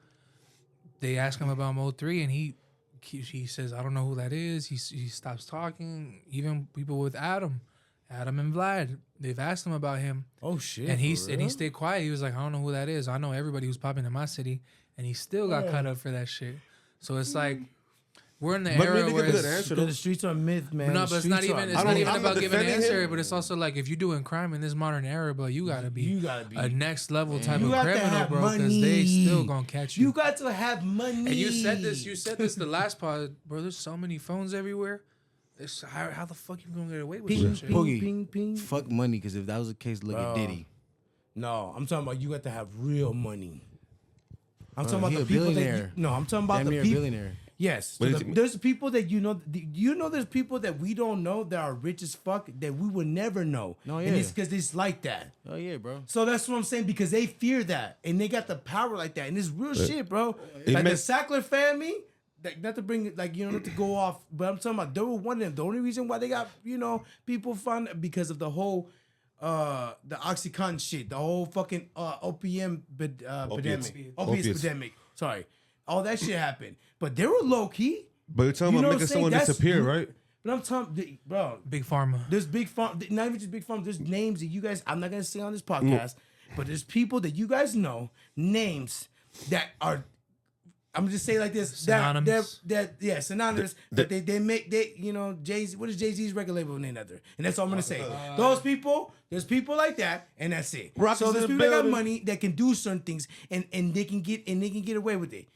They ask him about Mo 3, and he says, "I don't know who that is." He stops talking. Even people with Adam and Vlad, they've asked him about him, Oh shit. and he for real? stayed quiet. He was like, "I don't know who that is. I know everybody who's popping in my city," and he still got cut up for that shit. So it's like we're in the But era maybe where give it's, an answer Because though. the streets are myth, man. no, The but it's not streets even. are It's I'm not not- even I'm about not giving an defending answer, him. but it's also like if you're doing crime in this modern era, bro, you gotta be, You gotta be a next level type You of got to criminal, have bro, because money. they still gonna catch you. You got to have money. And you said this the last pod, bro. There's so many phones everywhere. How the fuck you gonna get away with Ping, this shit? ping, Poogie. ping, ping. fuck money. Because if that was the case, look at Bro. Diddy. No, I'm talking about you got to have real money. I'm talking he about a the people that billionaire. you, no, I'm talking about Damn the near a people. billionaire. Yes, But so it's- there's people that there's people that we don't know that are rich as fuck that we would never know. No, And yeah. it's because it's like that. Oh yeah, bro. So that's what I'm saying, because they fear that and they got the power like that, and it's real shit, bro. It Like meant- the Sackler family, not to bring it, like, you know, not to go off, but I'm talking about they were one of them. The only reason why they got, you know, people found because of the whole the OxyContin shit, the whole fucking opium epidemic, opiates Opiates. epidemic. Sorry, all that shit happened, but they were low key. But you're talking You know about what I'm making saying? someone That's- disappear, right? But I'm talking, bro. Big Pharma. There's big farm, not even just big farm. There's names that you guys. I'm not gonna say on this podcast, but there's people that you guys know, names that are. I'm just saying like this. Synonymous. Synonymous. But they make you know, Jay-Z. What is Jay-Z's record label name out there? And that's all I'm gonna say. Those people, there's people like that, and that's it. Rockets So there's in the people that got building. money that can do certain things, and they can get away with it.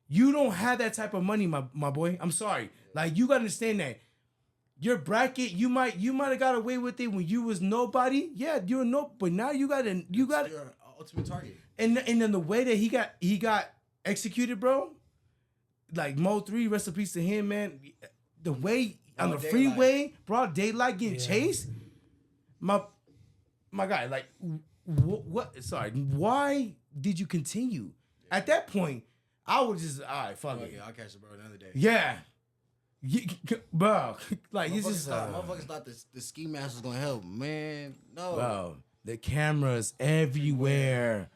You don't have that type of money, my boy. I'm sorry. Like, you gotta understand that. Your bracket, you might have got away with it when you was nobody. Yeah, you're no, but now you got Your ultimate target. and then the way that he got executed, bro. Like Mo 3, rest in peace to him, man. The way on the Broad freeway, broad daylight, getting chased. My guy, like, what? Sorry, why did you continue? At that point, I was just, all right, fuck it. Yeah, I'll catch it, bro, another day. Yeah. Bro, like, it's just, Motherfuckers thought the ski mask was gonna help, man. No, bro, the cameras everywhere.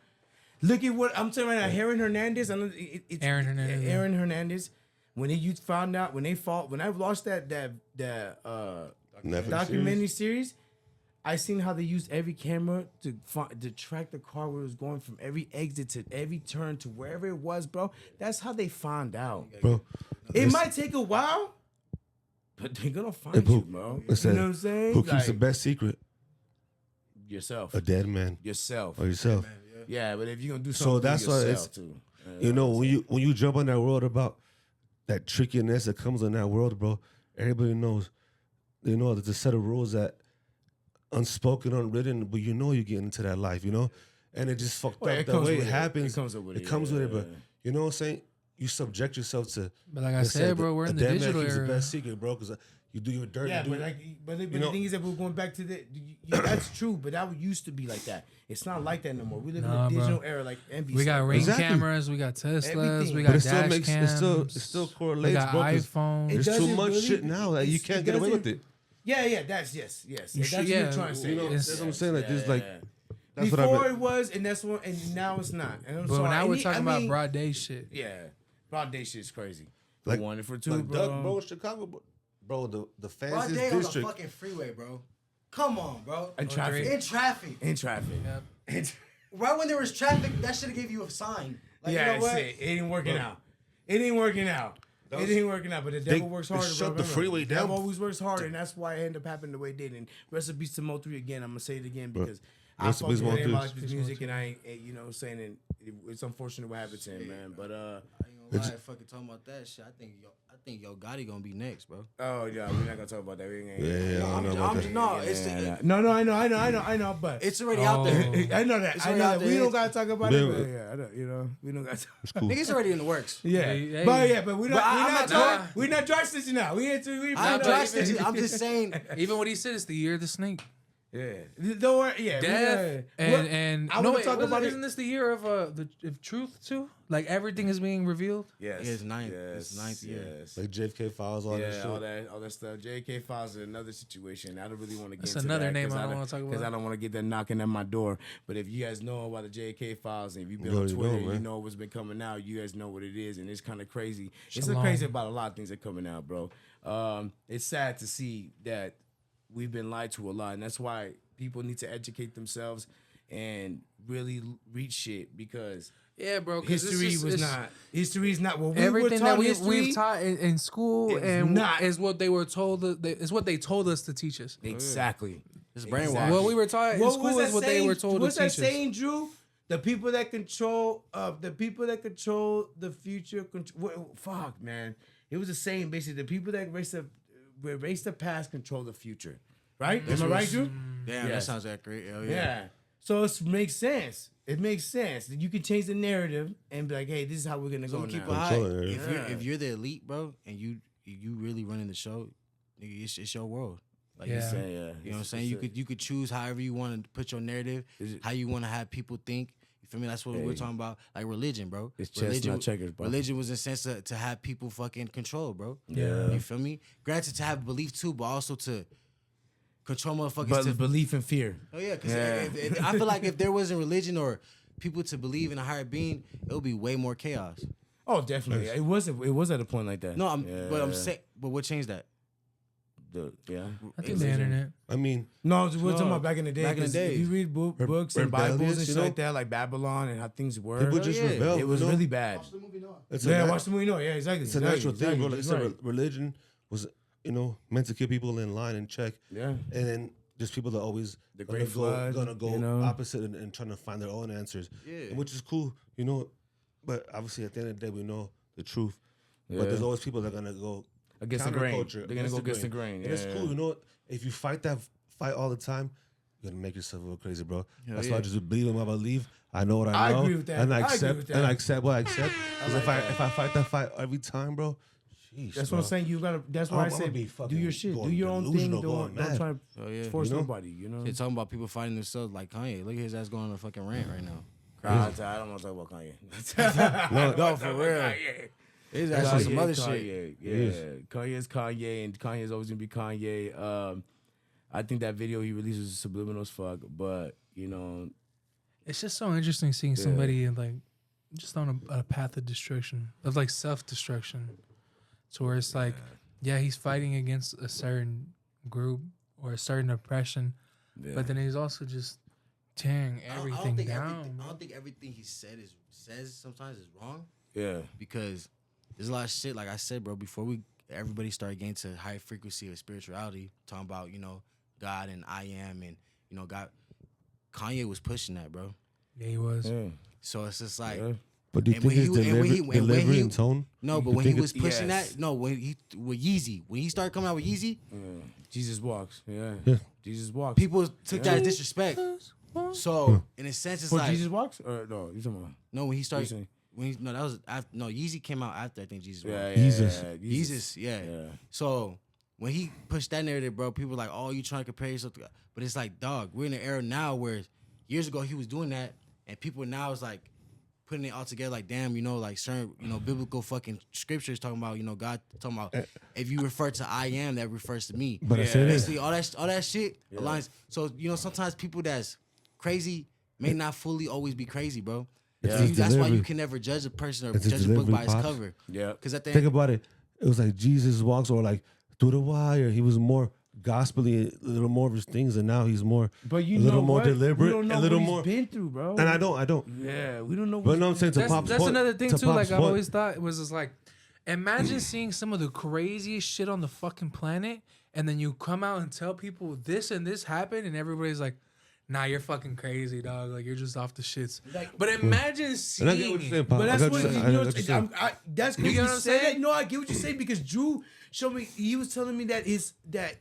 Look at what I'm telling you right now. Aaron Hernandez. I know it's Aaron Hernandez, yeah. Aaron Hernandez. When you found out, when I watched that Netflix documentary series, I seen how they used every camera to track the car where it was going from every exit to every turn to wherever it was, bro. That's how they found out. Bro, It might take a while, but they're gonna find And you, who- bro. listen, You know what I'm saying? who keeps the Like, best secret? yourself. A dead man Yourself. or yourself. Yeah, but if you're gonna do So something, do that's why yourself it's- too. You know, when you jump on that world about that trickiness that comes in that world, bro, everybody knows. They know there's a set of rules that unspoken, unwritten, but you know you're getting into that life, you know? And it just fucked Well, up. it The comes way it with it. happens, It comes up with it, it comes with it, but yeah. you know what I'm saying? You subject yourself to. But like I let's said, say, bro, we're a in the dead man digital keeps era. the best secret, bro, because you do your dirt. Yeah, you do, but the know- thing is that we're going back to that's true, but that used to be like that. It's not like that no more. We live Nah, in a digital bro. era, like NBC. We got ring Exactly. cameras, we got Teslas, Everything. we but got it still dash makes cams. it still we correlates, got bro. 'cause iPhones. It There's too doesn't much really- shit now that you it's- can't it get away with doesn't- it. Yeah, that's yes. That's You what should- you're yeah, trying to say. You know, yes, that's what I'm yes, saying. Like, there's like, yeah. that's what Before I've it was, and that's what, and now it's not. And I'm But sorry. now we're And talking I about mean, broad day shit. Yeah, broad day shit is crazy. For Like- one and for two, like bro. Doug, bro, in Chicago, bro, the Broad fanciest day on the district. fucking freeway, bro. Come on, bro. In traffic. In traffic. In traffic. Yep. Right when there was traffic, that should have gave you a sign. Like, Yeah, you know what? it ain't working out. It ain't working out. That was- It ain't working out, but the devil works they harder. shut bro. the Remember, freeway the devil down. always works harder, and that's why it ended up happening the way it did. And rest in peace to Mo 3 again. I'm gonna say it again because I Rest in fuck peace, with Mo him. 3. I like his music, and I ain't, you know, saying it. It's unfortunate what happened to him, man. But I ain't gonna lie, fucking talking about that shit. I think Yo Gotti gonna be next, bro. oh yeah, we're not gonna talk about that. We ain't, Yeah, I don't know about that. No, it's no, I know, but it's already out there. I know that. It's I already know out that. We there. don't gotta talk about Yeah, it. But yeah, I don't, you know, we don't gotta. It's cool. Nigga, it's already in the works. Yeah, Hey, but we're But I'm not not we're not dry stitching now. We ain't we I'm not dry stitching. I'm just saying. Even what he said, it's the year of the snake. Yeah, don't worry. Yeah, Death and I no, wanna wait, talk about it. isn't this the year of of truth too? Like everything is being revealed. Yes, Yeah, it's ninth. Yes, It's ninth, yeah. Yes. Like JFK files, all that Yeah, shit. all that stuff. JK Files is another situation. I don't really want to get That's into another that name 'cause I don't wanna talk about. because I don't want to get that knocking at my door. But if you guys know about the JK Files and if you've been You on already Twitter, know, and you man. know what's been coming out. You guys know what it is, and it's kind of crazy. It's Shalom. crazy about a lot of things that are coming out, bro. It's sad to see that we've been lied to a lot, and that's why people need to educate themselves and really read shit because. Yeah, bro. History is not what we Everything were that taught. we've taught in school It's and not. is what they were told. Is what they told us to teach us. Exactly. It's brainwashed. Exactly. What we were taught in What school was that is what saying? they were told What's to that teach us. saying, Drew? The people that control the future. Fuck, man. It was a saying basically. The people that erase the past control the future. Right? Am I right, Drew? Damn, that Yes. sounds accurate. Hell Yeah. yeah. So it makes sense. It makes sense. You can change the narrative and be like, "Hey, this is how we're gonna So go keep it now." high. Control it, If you're the elite, bro, and you really running the show, nigga, it's your world. Like Yeah. you said, Yeah, you know what I'm saying? You could choose however you want to put your narrative, how you want to have people think. You feel me? That's what we're talking about. Like religion, bro. It's chess, not checkers, bro. Religion was in sense to have people fucking control, bro. Yeah. You feel me? Granted to have belief too, but also to control motherfuckers But to belief and fear. Oh yeah, because Yeah. I feel like if there wasn't religion or people to believe in a higher being, it would be way more chaos. Oh, definitely. It was at a point like that. No, Yeah. but I'm saying, but what changed that? Yeah. I think the internet. I mean, No, we're talking about back in the day. Back in the 'cause day. if you read books and Bibles and rebellious, shit you know? like that, like Babylon and how things were, people just yeah. rebel. it was you know? really bad. It's Yeah, a, watch the movie. No, yeah, exactly. it's a natural thing, bro. Like I said, religion was, meant to keep people in line and check. Yeah. And then just people that always The Great Flood, gonna go you know? opposite and trying to find their own answers. Yeah. And which is cool, But obviously, at the end of the day, we know the truth. Yeah. But there's always people that are gonna go Against the grain. counterculture, They're gonna go against the grain. And it's Yeah. cool, If you fight all the time, you're gonna make yourself go crazy, bro. That's why yeah. I just believe in what I believe. I know what I I know. agree with that. And I I agree accept with that. and I accept what I accept. Because like if I fight that fight every time, bro, sheesh, That's bro. what I'm saying. You gotta. That's why I I'm say gonna be do fucking your shit. Do going your own thing. delusional, Don't going try mad. Oh yeah. to force You know? nobody. They're talking about people fighting themselves like Kanye. Look at his ass going on a fucking rant right now. I don't want to talk about Kanye. No, for real. His ass on some other shit. Kanye. Yeah, Kanye is Kanye, and Kanye is always gonna be Kanye. I think that video he released was subliminal as fuck, but It's just so interesting seeing somebody like just on a path of destruction, of like self-destruction, to where it's like, yeah, he's fighting against a certain group or a certain oppression, but then he's also just tearing everything down. I don't think everything he says sometimes is wrong. yeah, Because there's a lot of shit, like I said, bro, before everybody started getting to high frequency of spirituality, talking about, God and I am and, God, Kanye was pushing that, bro. Yeah, he was. yeah. So it's just like, Yeah. But do you And think when his he- and when delivery he- and tone? No, but You when he think was it's- pushing Yes. that, no, when he with Yeezy, when he started coming out with Yeezy, Jesus walks. Yeah. Yeah. Jesus walks. people took that as disrespect. So in a sense, it's For like Jesus walks? Or no, you talking about? no, when he started, saying? no, that was after, no, Yeezy came out after I think Jesus. Yeah, walked. yeah, Jesus. yeah, Jesus, yeah. So when he pushed that narrative, bro, people were like, oh, you trying to compare yourself to God. But it's like, dog, we're in an era now where years ago he was doing that, and people now is like putting it all together, like, damn, like certain, biblical fucking scriptures talking about, God talking about if you refer to I am, that refers to me. But I said it. Basically, all that shit aligns. So, sometimes people that's crazy may not fully always be crazy, bro. It's So his that's why you delivery. can never judge a person or It's his judge a book delivery, by its Pops. cover. Yeah. Because at the Think end, about it. It was like Jesus walks or like through the wire. He was more gospel-y, a little more of his things, and now he's more But you a little know more what? deliberate, We don't know a little what more. he's been through, bro. And I don't. Yeah, we don't know. But no, I'm saying to That's, Pop's that's point, another thing to too. Pop's Like I've point, always thought it was just like, imagine seeing some of the craziest shit on the fucking planet, and then you come out and tell people this and this happened, and everybody's like, "Nah, you're fucking crazy, dog. Like you're just off the shits." But imagine And I seeing get what you're saying, it. Pop. But I that's got what you. you I know. got you saying. That's You crazy. get You what I'm say saying? that. No, I get what you're saying because Drew showed me. He was telling me that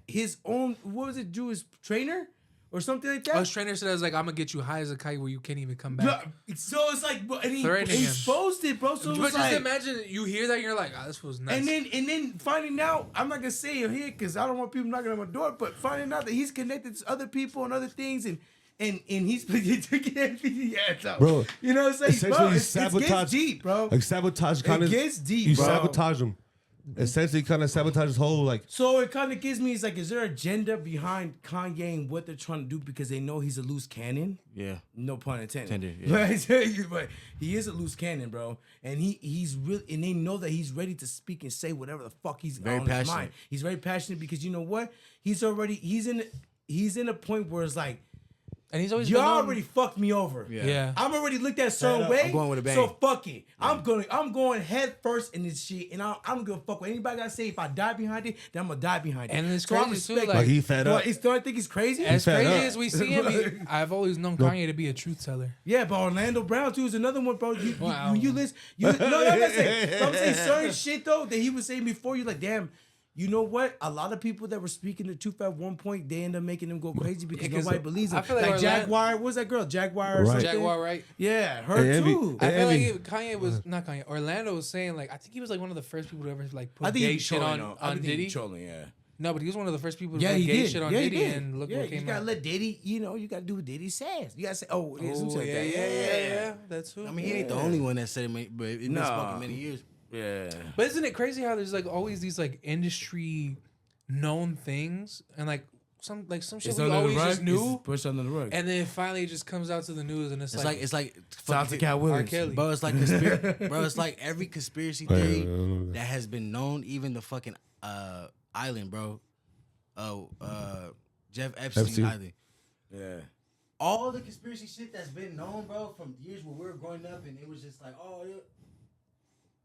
his own, what was it, Drew's trainer or something like that. His trainer said, "I was like, I'm gonna get you high as a kite where you can't even come back." Yeah, so it's like, and he Threatening him. exposed it, bro. So it But was just like, imagine you hear that, and you're like, "Oh, this was nuts." and then finding out, I'm not gonna say it here because I don't want people knocking on my door, but finding out that he's connected to other people and other things, and he's Bro, you know what I'm saying? essentially Bro, you it gets deep, bro. Like sabotage kind It of. gets deep, You bro. sabotage him. Essentially, kind of sabotage his whole like. So it kind of gives me, it's like, is there agenda behind Kanye and what they're trying to do because they know he's a loose cannon? yeah. No pun intended. Intended, yeah. But he is a loose cannon, bro. And he's really, and they know that he's ready to speak and say whatever the fuck he's Very on his passionate. mind. He's very passionate because you know what? He's in a point where it's like, and he's always y'all been known- already fucked me over. Yeah. I'm already looked at a certain way. I'm going with a bang. So fuck it. I'm going head first in this shit, and I don't give a fuck what anybody gotta say. If I die behind it, then I'm gonna die behind it. And it's so I crazy, too, respect like- it. He fed up. Don't I think he's crazy? As fed crazy up. as we see him, I've always known Kanye to be a truth teller. Yeah, but Orlando Brown too is another one, bro. Wow. You listen. No, I'm not saying. I'm saying certain shit though that he was saying before. You like, damn. You know what? A lot of people that were speaking the truth at one point, they end up making them go crazy because 'cause nobody believes them. I feel like Like Orlando- Jaguar, what's that girl? Jaguar or Right. something? Jaguar, right? Yeah, her And Envy. too. I feel Envy. like Kanye was not Kanye. Orlando was saying like I think he was like one of the first people to ever like put I think gay he's shit trolling. on Diddy. Diddy. Trolling, yeah. No, but he was one of the first people to Yeah, put he gay did. shit on Yeah, he Diddy, did. and look Yeah, what you came gotta out. let Diddy. You know, you gotta do what Diddy says. You gotta say, oh, yeah, Oh, like that. yeah. That's who. I mean, he ain't the only one that said it, but it's been Nah. spoken many years. Yeah. But isn't it crazy how there's like always these like industry known things and like some shit It's we under always the rug. just knew, It's pushed under the rug. and then finally it just comes out to the news and it's like It's like Shout out to Cat Williams. Kelly. bro, it's like bro, it's like every conspiracy theory that has been known, even the fucking island, bro. Jeff Epstein Island. Yeah. All the conspiracy shit that's been known, bro, from years when we were growing up, and it was just like, oh, yeah,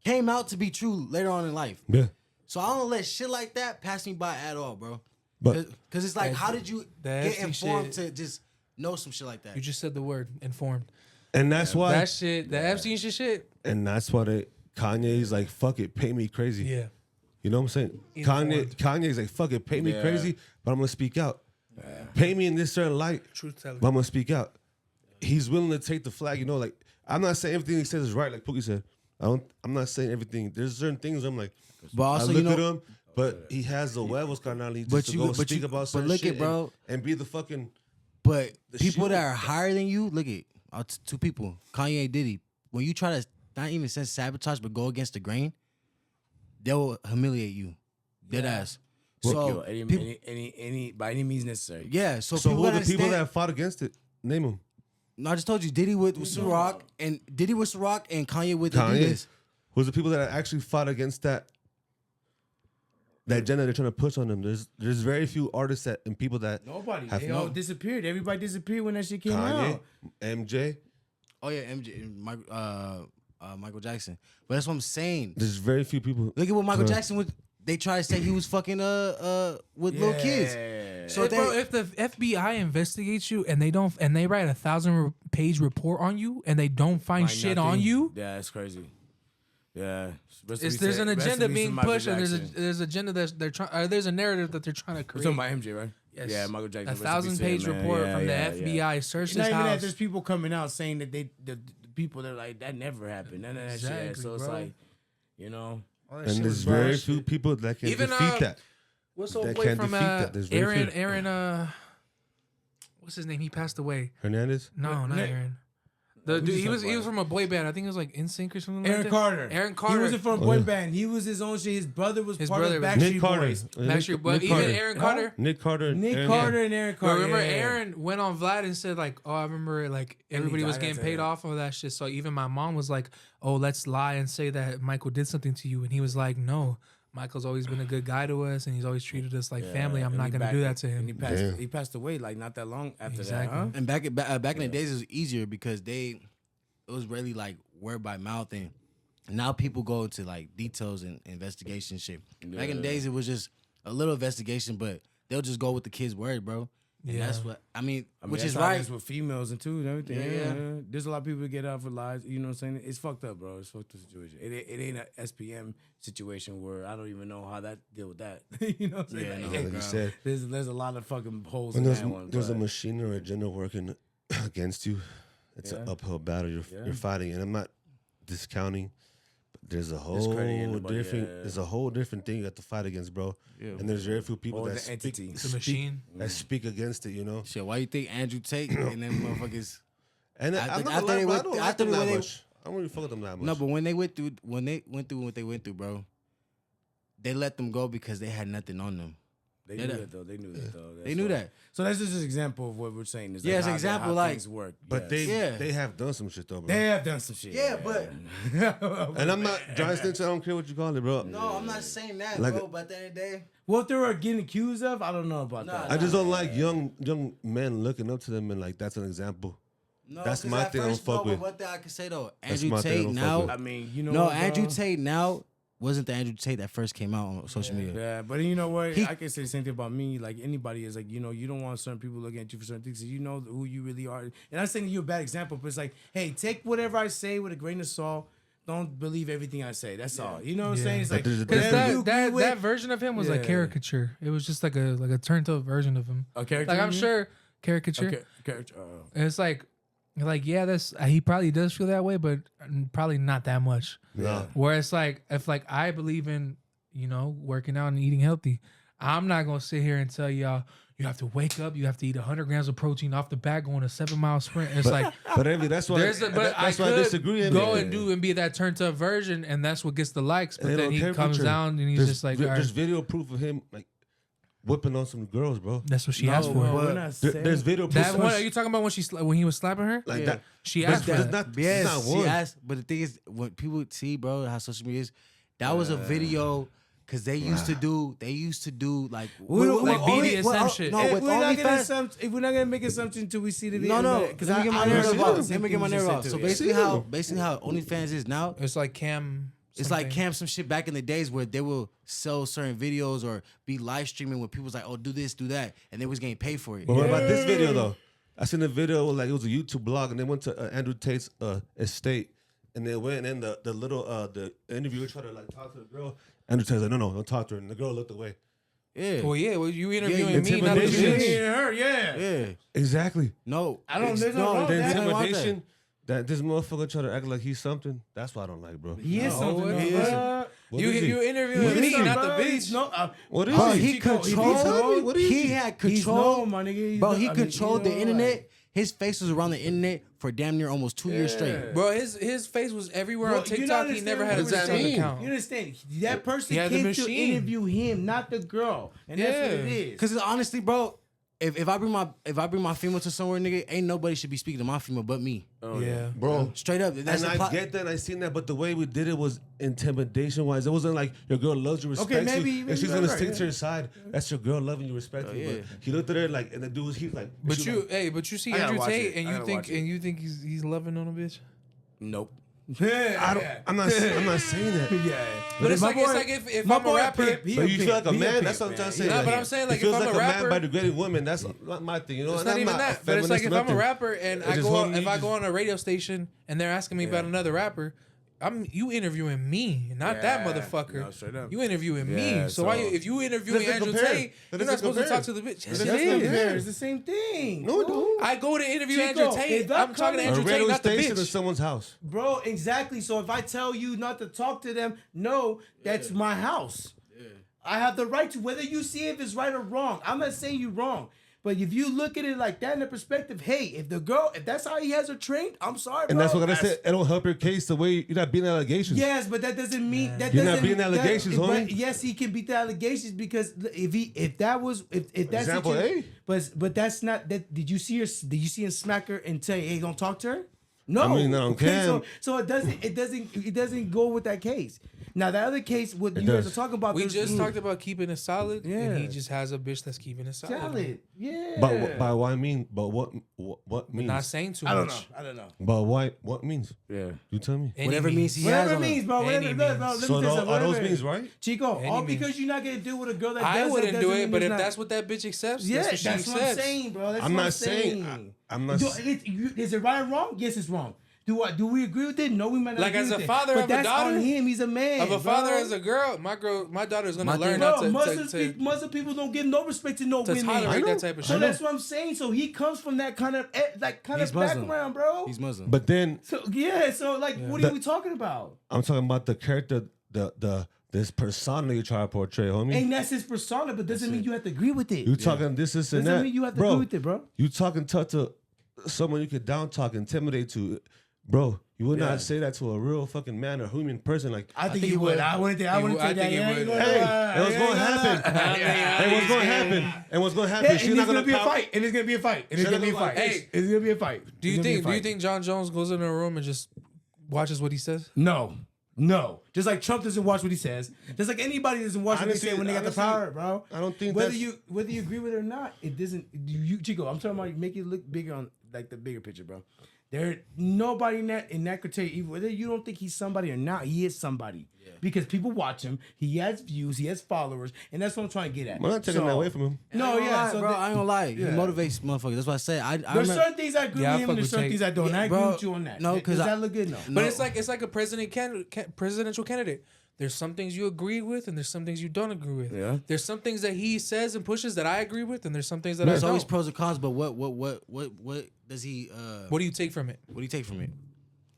came out to be true later on in life. Yeah. So I don't let shit like that pass me by at all, bro. But Because it's like, how did you the get Epstein informed shit- to just know some shit like that? you just said the word informed. and that's why That shit, the Epstein shit. and that's why Kanye's like, fuck it, pay me crazy. Yeah. You know what I'm saying? Informed. Kanye's like, fuck it, pay me Yeah. crazy, but I'm gonna speak out. Pay me in this certain light, Truth teller. but I'm gonna speak out. He's willing to take the flag, you know, like I'm not saying everything he says is right, like Pookie said. I'm not saying everything. There's certain things I'm like, But also, I you look at know, him, but he has the huevos carnally just But to you- go but speak you- about but certain look shit it, bro. and be the fucking but the people shield. that are higher than you, look at two people, Kanye and Diddy. When you try to not even say sabotage, but go against the grain, they'll humiliate you, dead ass. So any by any means necessary. yeah, so So people who are gotta the people understand- that fought against it? Name them. No, I just told you, Diddy with Ciroc and Kanye with Kanye. Adidas. Who's the people that actually fought against that agenda they're trying to push on them? There's very few artists that and people that Nobody. have They all disappeared. Everybody disappeared when that shit came Kanye, out. MJ. Oh yeah, MJ, Michael Jackson. But that's what I'm saying. There's very few people. Look at what Michael Jackson was. They try to say he was fucking with little kids. So, bro, if the FBI investigates you and they write a 1,000-page report on you and they don't find shit on you, yeah, that's crazy. Yeah, there's an agenda being pushed, and there's agenda that they're trying. There's a narrative that they're trying to create. We're talking about MJ, right? Yes. Yeah, Michael Jackson. A 1,000-page report from the FBI searched his not even that. house. There's people coming out saying that the people that are like that never happened. None of that Exactly, shit. So it's bro. like, you know, And there's very few people that can Even, defeat that. What's That old boy can't from defeat that. There's very few. Aaron? What's his name? He passed away. Hernandez? No, not Aaron. The dude, he was from a boy band. I think it was like NSYNC or something. Aaron like that. Carter. Aaron Carter. He wasn't from a boy band. He was his own shit. His brother was part of Backstreet Nick Carter. Boys. Backstreet Boys. Even Aaron Carter. Nick Carter. Nick Carter and Aaron Carter. Remember, Aaron went on Vlad and said like, "Oh, I remember like everybody was died getting after paid that. off of that shit." So even my mom was like, "Oh, let's lie and say that Michael did something to you," and he was like, "No." Michael's always been a good guy to us, and he's always treated us like family. I'm not gonna do that to him. And he passed away like not that long after that. Huh? And back in the days, it was easier because it was really like word by mouth, and now people go into like details and investigation shit. Back in the days, it was just a little investigation, but they'll just go with the kid's word, bro. And that's what I mean, which that's is how it right. is with females and too and everything. Yeah. Yeah. There's a lot of people that get out for lies. You know what I'm saying? It's fucked up, bro. It's fucked up situation. It ain't a SPM situation where I don't even know how that deal with that. You know what I'm saying? Like you said, There's a lot of fucking holes when in that one. there's a but- machine or agenda working against you, it's an uphill battle you're fighting. And I'm not discounting, but there's a whole Discrediting anybody, different yeah. there's a whole different thing you have to fight against, bro. Yeah. And there's very few people Or that the speak, entity. The machine. that speak against it, you know. Shit, why you think Andrew Tate and them motherfuckers? And I I'm think- not I gonna lie, think bro, they I don't went- like I them think that when they- much. I don't really fuck with them that much. No, but when they went through what they went through, bro, they let them go because they had nothing on them. They knew that though. They knew that though. They knew that. So that's just an example of what we're saying. Is Yeah, like it's an how example, how like- things work. But Yes. they have done some shit though, bro. they have done some shit. Yeah, but And I'm not dry snitch. I don't care what you call it, bro. no, I'm not saying that, Like- bro. But at the end of the day, what they were getting accused of, I don't know about that. I just don't like young men looking up to them and like that's an example. no, That's 'cause my at thing I don't first, fuck no, with. But one thing I can say though, That's Andrew my thing I Tate don't fuck now. with. I mean, you know, No, what, bro? Andrew Tate now wasn't the Andrew Tate that first came out on social media. Yeah, but you know what? He- I can say the same thing about me. Like anybody is like, you know, you don't want certain people looking at you for certain things. You know who you really are. And I'm saying you're a bad example, but it's like, hey, take whatever I say with a grain of salt. Don't believe everything I say. That's all. You know what I'm saying? It's like there's a Because whatever you that agree with- that version of him was like Yeah. caricature. It was just like a turned up version of him. a character. Like I'm you mean? sure caricature. A character. And it's like yeah, that's he probably does feel that way, but probably not that much. No. Where it's like if like I believe in working out and eating healthy, I'm not gonna sit here and tell y'all you have to wake up, you have to eat 100 grams of protein off the bat going a 7-mile sprint. It's like But Envy, that's why there's a, but that's I why I could disagree. Envy. go and do and be that turned up version, and that's what gets the likes. But Ain't then no he comes caricature. down and he's There's just like, vi- all right, there's video proof of him like whipping on some girls, bro. that's what she No, asked for. well, we're not saying. There's video proof. That of one, her- are you talking about when he was slapping her? like Yeah. that. She But asked for it's that. not. Yes, it's not she one. asked. But the thing is, when people see, bro, how social media is, that was a video because they used to do like like BDSM shit. No, if with we're not gonna OnlyFans. if we're not gonna make assumption until we see the video, No, because let me get my narrative off. Let me get my narrative off. So basically, basically how OnlyFans is now, It's like Cam. it's like something. Cam some shit back in the days where they will sell certain videos or be live streaming where people's like, oh, do this, do that, and they was getting paid for it. But what about this video though? I seen a video like it was a YouTube blog, and they went to Andrew Tate's estate, and they went and the little the interviewer tried to like talk to the girl. Andrew Tate's like, no, don't talk to her, and the girl looked away. Yeah, Well, yeah, well, you interviewing me, not the intimidation. bitch. her, yeah. yeah. Exactly. No, I don't. There's no, no wrong The with that. intimidation that this motherfucker try to act like he's something. That's what I don't like, bro. He is No, something. he though, isn't. bro. What You is he? interviewing He me, is something, not the bro. bitch. He's no, What is Bro, he? he Chico, if he controlled. told me, what is He he? had He's control. no, my nigga. He's Bro, no- he I mean, controlled you the know, internet. His face was around the internet for damn near almost 2 years straight. Bro, his face was everywhere Bro, on you don't TikTok. He understand never what had a we're TikTok saying. account. You understand? That person He had the came to machine. interview him, not the girl, and that's what it is. Because honestly, bro, if I bring my female to somewhere, nigga, ain't nobody should be speaking to my female but me. Yeah. Bro, Straight up. That's and the I get that, I seen that, but the way we did it was intimidation wise. It wasn't like your girl loves you, respects maybe you, even and she's you're gonna right, stick yeah. to your side. That's your girl loving you, respecting you. yeah. But he looked at her like, and the dude was he like, But she you, like, hey, but you see I gotta Andrew watch Tate, it. and I you gotta think watch it. he's loving on a bitch. Nope. I'm not saying that. Yeah. But it's my like if I'm a rapper. But you feel like a man. That's what I'm trying to say. Nah, but I'm saying, like, it feels if I'm like a man rapper- by degrading women. That's not my thing. You know, It's and not I'm even not that. a But it's like feminist, if I'm a nothing. rapper and It's just homie, if I just- go on a radio station and they're asking me about another rapper, you interviewing me, not that motherfucker. No, straight up. You interviewing me. Yeah, So why so- if you interviewing Doesn't Andrew compare. Tate, That you're not doesn't supposed to compare. talk to the bitch. Yes, That it doesn't is. compare. It's the same thing. No, it don't. I go to interview Chico, Andrew Tate. if that I'm talking to comes- A Andrew Tate, radio not the station in bitch. someone's house. Bro, exactly. So if I tell you not to talk to them, no, that's my house. I have the right to, whether you see if it's right or wrong. I'm not saying you're wrong. But if you look at it like that in the perspective, hey, if that's how he has her trained, I'm sorry, bro. And that's what I said. It don't help your case the way you're not being allegations. Yes, but that doesn't mean that You're not doesn't- beating allegations, but homie. yes, he can beat the allegations because if that's Example A. But that's not that. Did you see him smack her and tell you, hey, don't talk to her? No, I mean, no, okay, so it doesn't go with that case. Now the other case, what you guys does. are talking about, We there's- just talked about keeping it solid, Yeah. and he just has a bitch that's keeping it solid. Salad. Yeah. But by what I mean, but what means? Not saying too I don't much. know. I don't know. But what means? Yeah. You tell me. Any Whatever means he has Whatever it on means, bro. Whatever Any it does, bro. means. Let So me tell you are something, those whatever. means right? Chico, all Any because means. you're not gonna deal with a girl that does I that wouldn't doesn't do mean it, but it's if not. that's what that bitch accepts, Yeah, that's what that's she what I'm says. saying, bro. That's I'm what not I'm saying. saying. I'm not. Is it right or wrong? Yes, it's wrong. Do we agree with it? No, we might not Like, agree as with a it. father but of a that's daughter- on him. He's a man. Of a father bro. as a girl, my daughter is gonna My learn thing- not Bro, to Muslim people don't give no respect to no to women. tolerate that type of So shit. that's what I'm saying. So he comes from that kind of He's Muslim. background, bro. He's Muslim. But then So yeah, so like, what are we talking about? I'm talking about the character, this persona you try to portray, homie. And that's his persona, but doesn't mean you have to agree with it. You talking this and Doesn't that, mean you have to bro. agree with it, bro. You talking tough to someone you could down talk, intimidate to, bro. You would Yeah. not say that to a real fucking man or human person. Like I think he would. I wouldn't say I that. think he Yeah, would. he would. hey, and what's going to happen? And what's going to happen? And what's going to happen? And She's it's not gonna going be to a fight. And it's gonna be a fight. And it's Shut gonna be a up, fight. hey. It's gonna be a fight. Do you It's gonna be a think fight. John Jones goes in a room and just watches what he says? No. Just like Trump doesn't watch what he says. Just like anybody doesn't watch what they say when they got the power, bro. I don't think whether that's- you agree with it or not, it doesn't. You Chico, I'm talking about make it look bigger on like the bigger picture, bro. There nobody in that could tell you even whether you don't think he's somebody or not. He is somebody because people watch him. He has views. He has followers, and that's what I'm trying to get at. I'm not taking that away from him. No, yeah, so bro, the- I ain't gonna lie. yeah. He motivates motherfuckers. That's what I say. I There's remember, certain things I agree Yeah, I with him, fuck and there's with certain Tate. things I don't. And I bro, agree with you on that. no, 'cause does I- that look good? No. But it's like a presidential candidate. There's some things you agree with, and there's some things you don't agree with. Yeah. There's some things that he says and pushes that I agree with, and there's some things that I there's don't. always pros and cons. But what does he? What do you take from it? What do you take from it?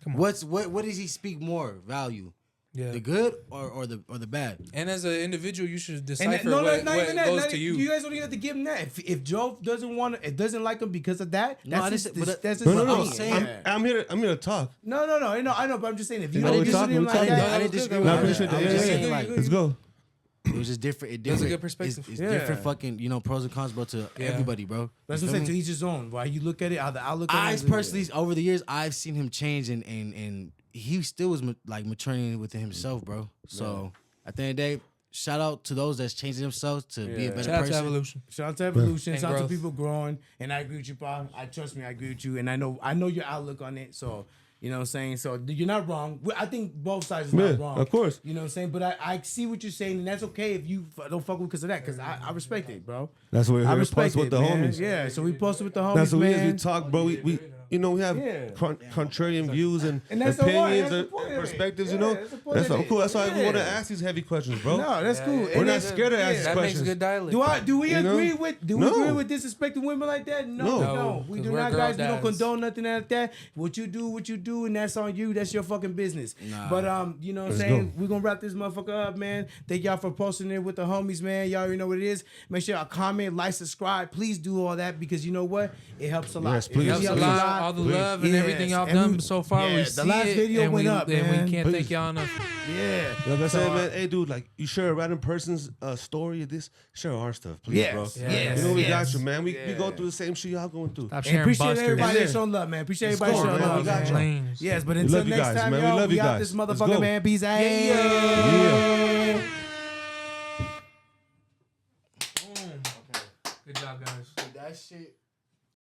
Come on. What does he speak more value? Yeah. The good or the bad? And as an individual, you should And decipher not what even goes that. to you. You guys don't even have to give him that. If Joe doesn't doesn't like him because of that, No, I that's didn't his, say- but that's his No, opinion. I'm saying- Yeah. I'm here to talk. No, I know, but I'm just saying if you No, don't we disagree talking, with him we like talking. that, No, I didn't disagree with No, I that. appreciate I that. was just Yeah, saying yeah, like let's go. it was just different. It That's a different. good perspective. It's Yeah. different fucking pros and cons, bro, to Yeah. everybody, bro. that's You what I'm saying. feel To me? each his own. Why you look at it, how the outlook. on it I is- personally, over the years, I've seen him change, and he still was like maturing within himself, bro. So at the end of the day, shout out to those that's changing themselves to be a Yeah. better Shout out to person. evolution. Shout out to evolution. And Shout out to growth. people growing. And I agree with you, Pa. Trust me, I agree with you. And I know your outlook on it. So you know what I'm saying? So you're not wrong. I think both sides is Yeah, not wrong. of course. You know what I'm saying? But I see what you're saying, and that's okay if you don't fuck with because of that. Because I respect it, bro. That's what we're I here to respect post with it, the man. homies. Yeah, so we posted with the homies, That's what we is. We man. talk, bro. We we have Yeah. contrarian views and that's the point. opinions That's the and point of it. perspectives. Yeah, You know, that's the point that's of all it. cool. That's why we want to Yeah. ask these heavy questions, bro. No, that's cool. We're And not that's- scared to ask these That questions. makes good dialect. Do we You know? agree with No. disrespecting women like that? No. No. We 'cause do we're not, girl guys. We don't dads. condone nothing like that. What you do, and that's on you. That's your fucking business. Nah. But you know what I'm Let's saying? go. We're gonna wrap this motherfucker up, man. Thank y'all for posting it with the homies, man. Y'all already know what it is. Make sure y'all comment, like, subscribe. Please do all that because you know what? It helps a lot. Yes, It please. really Helps a lot. All the love and Yes, everything y'all and done we- so far. yeah, We the see last it, video and went we, up, and man. we can't Please. thank y'all enough. Yeah. Like I So, said, man, hey, dude, like you share a random person's story of this, share our stuff, please, Yes, bro. yes, You know we yes. got you, man. We go Yeah. through the same shit y'all going through. Stop And sharing appreciate busters. everybody Yeah. that's showing love, man. Appreciate everybody going, showing man. love, We got man. you. Lanes. Yes, but We until love you next guys, time, man. We y'all, love we you out guys. this Let's motherfucker, go. man. Peace out. Yeah. Good job, guys. That shit.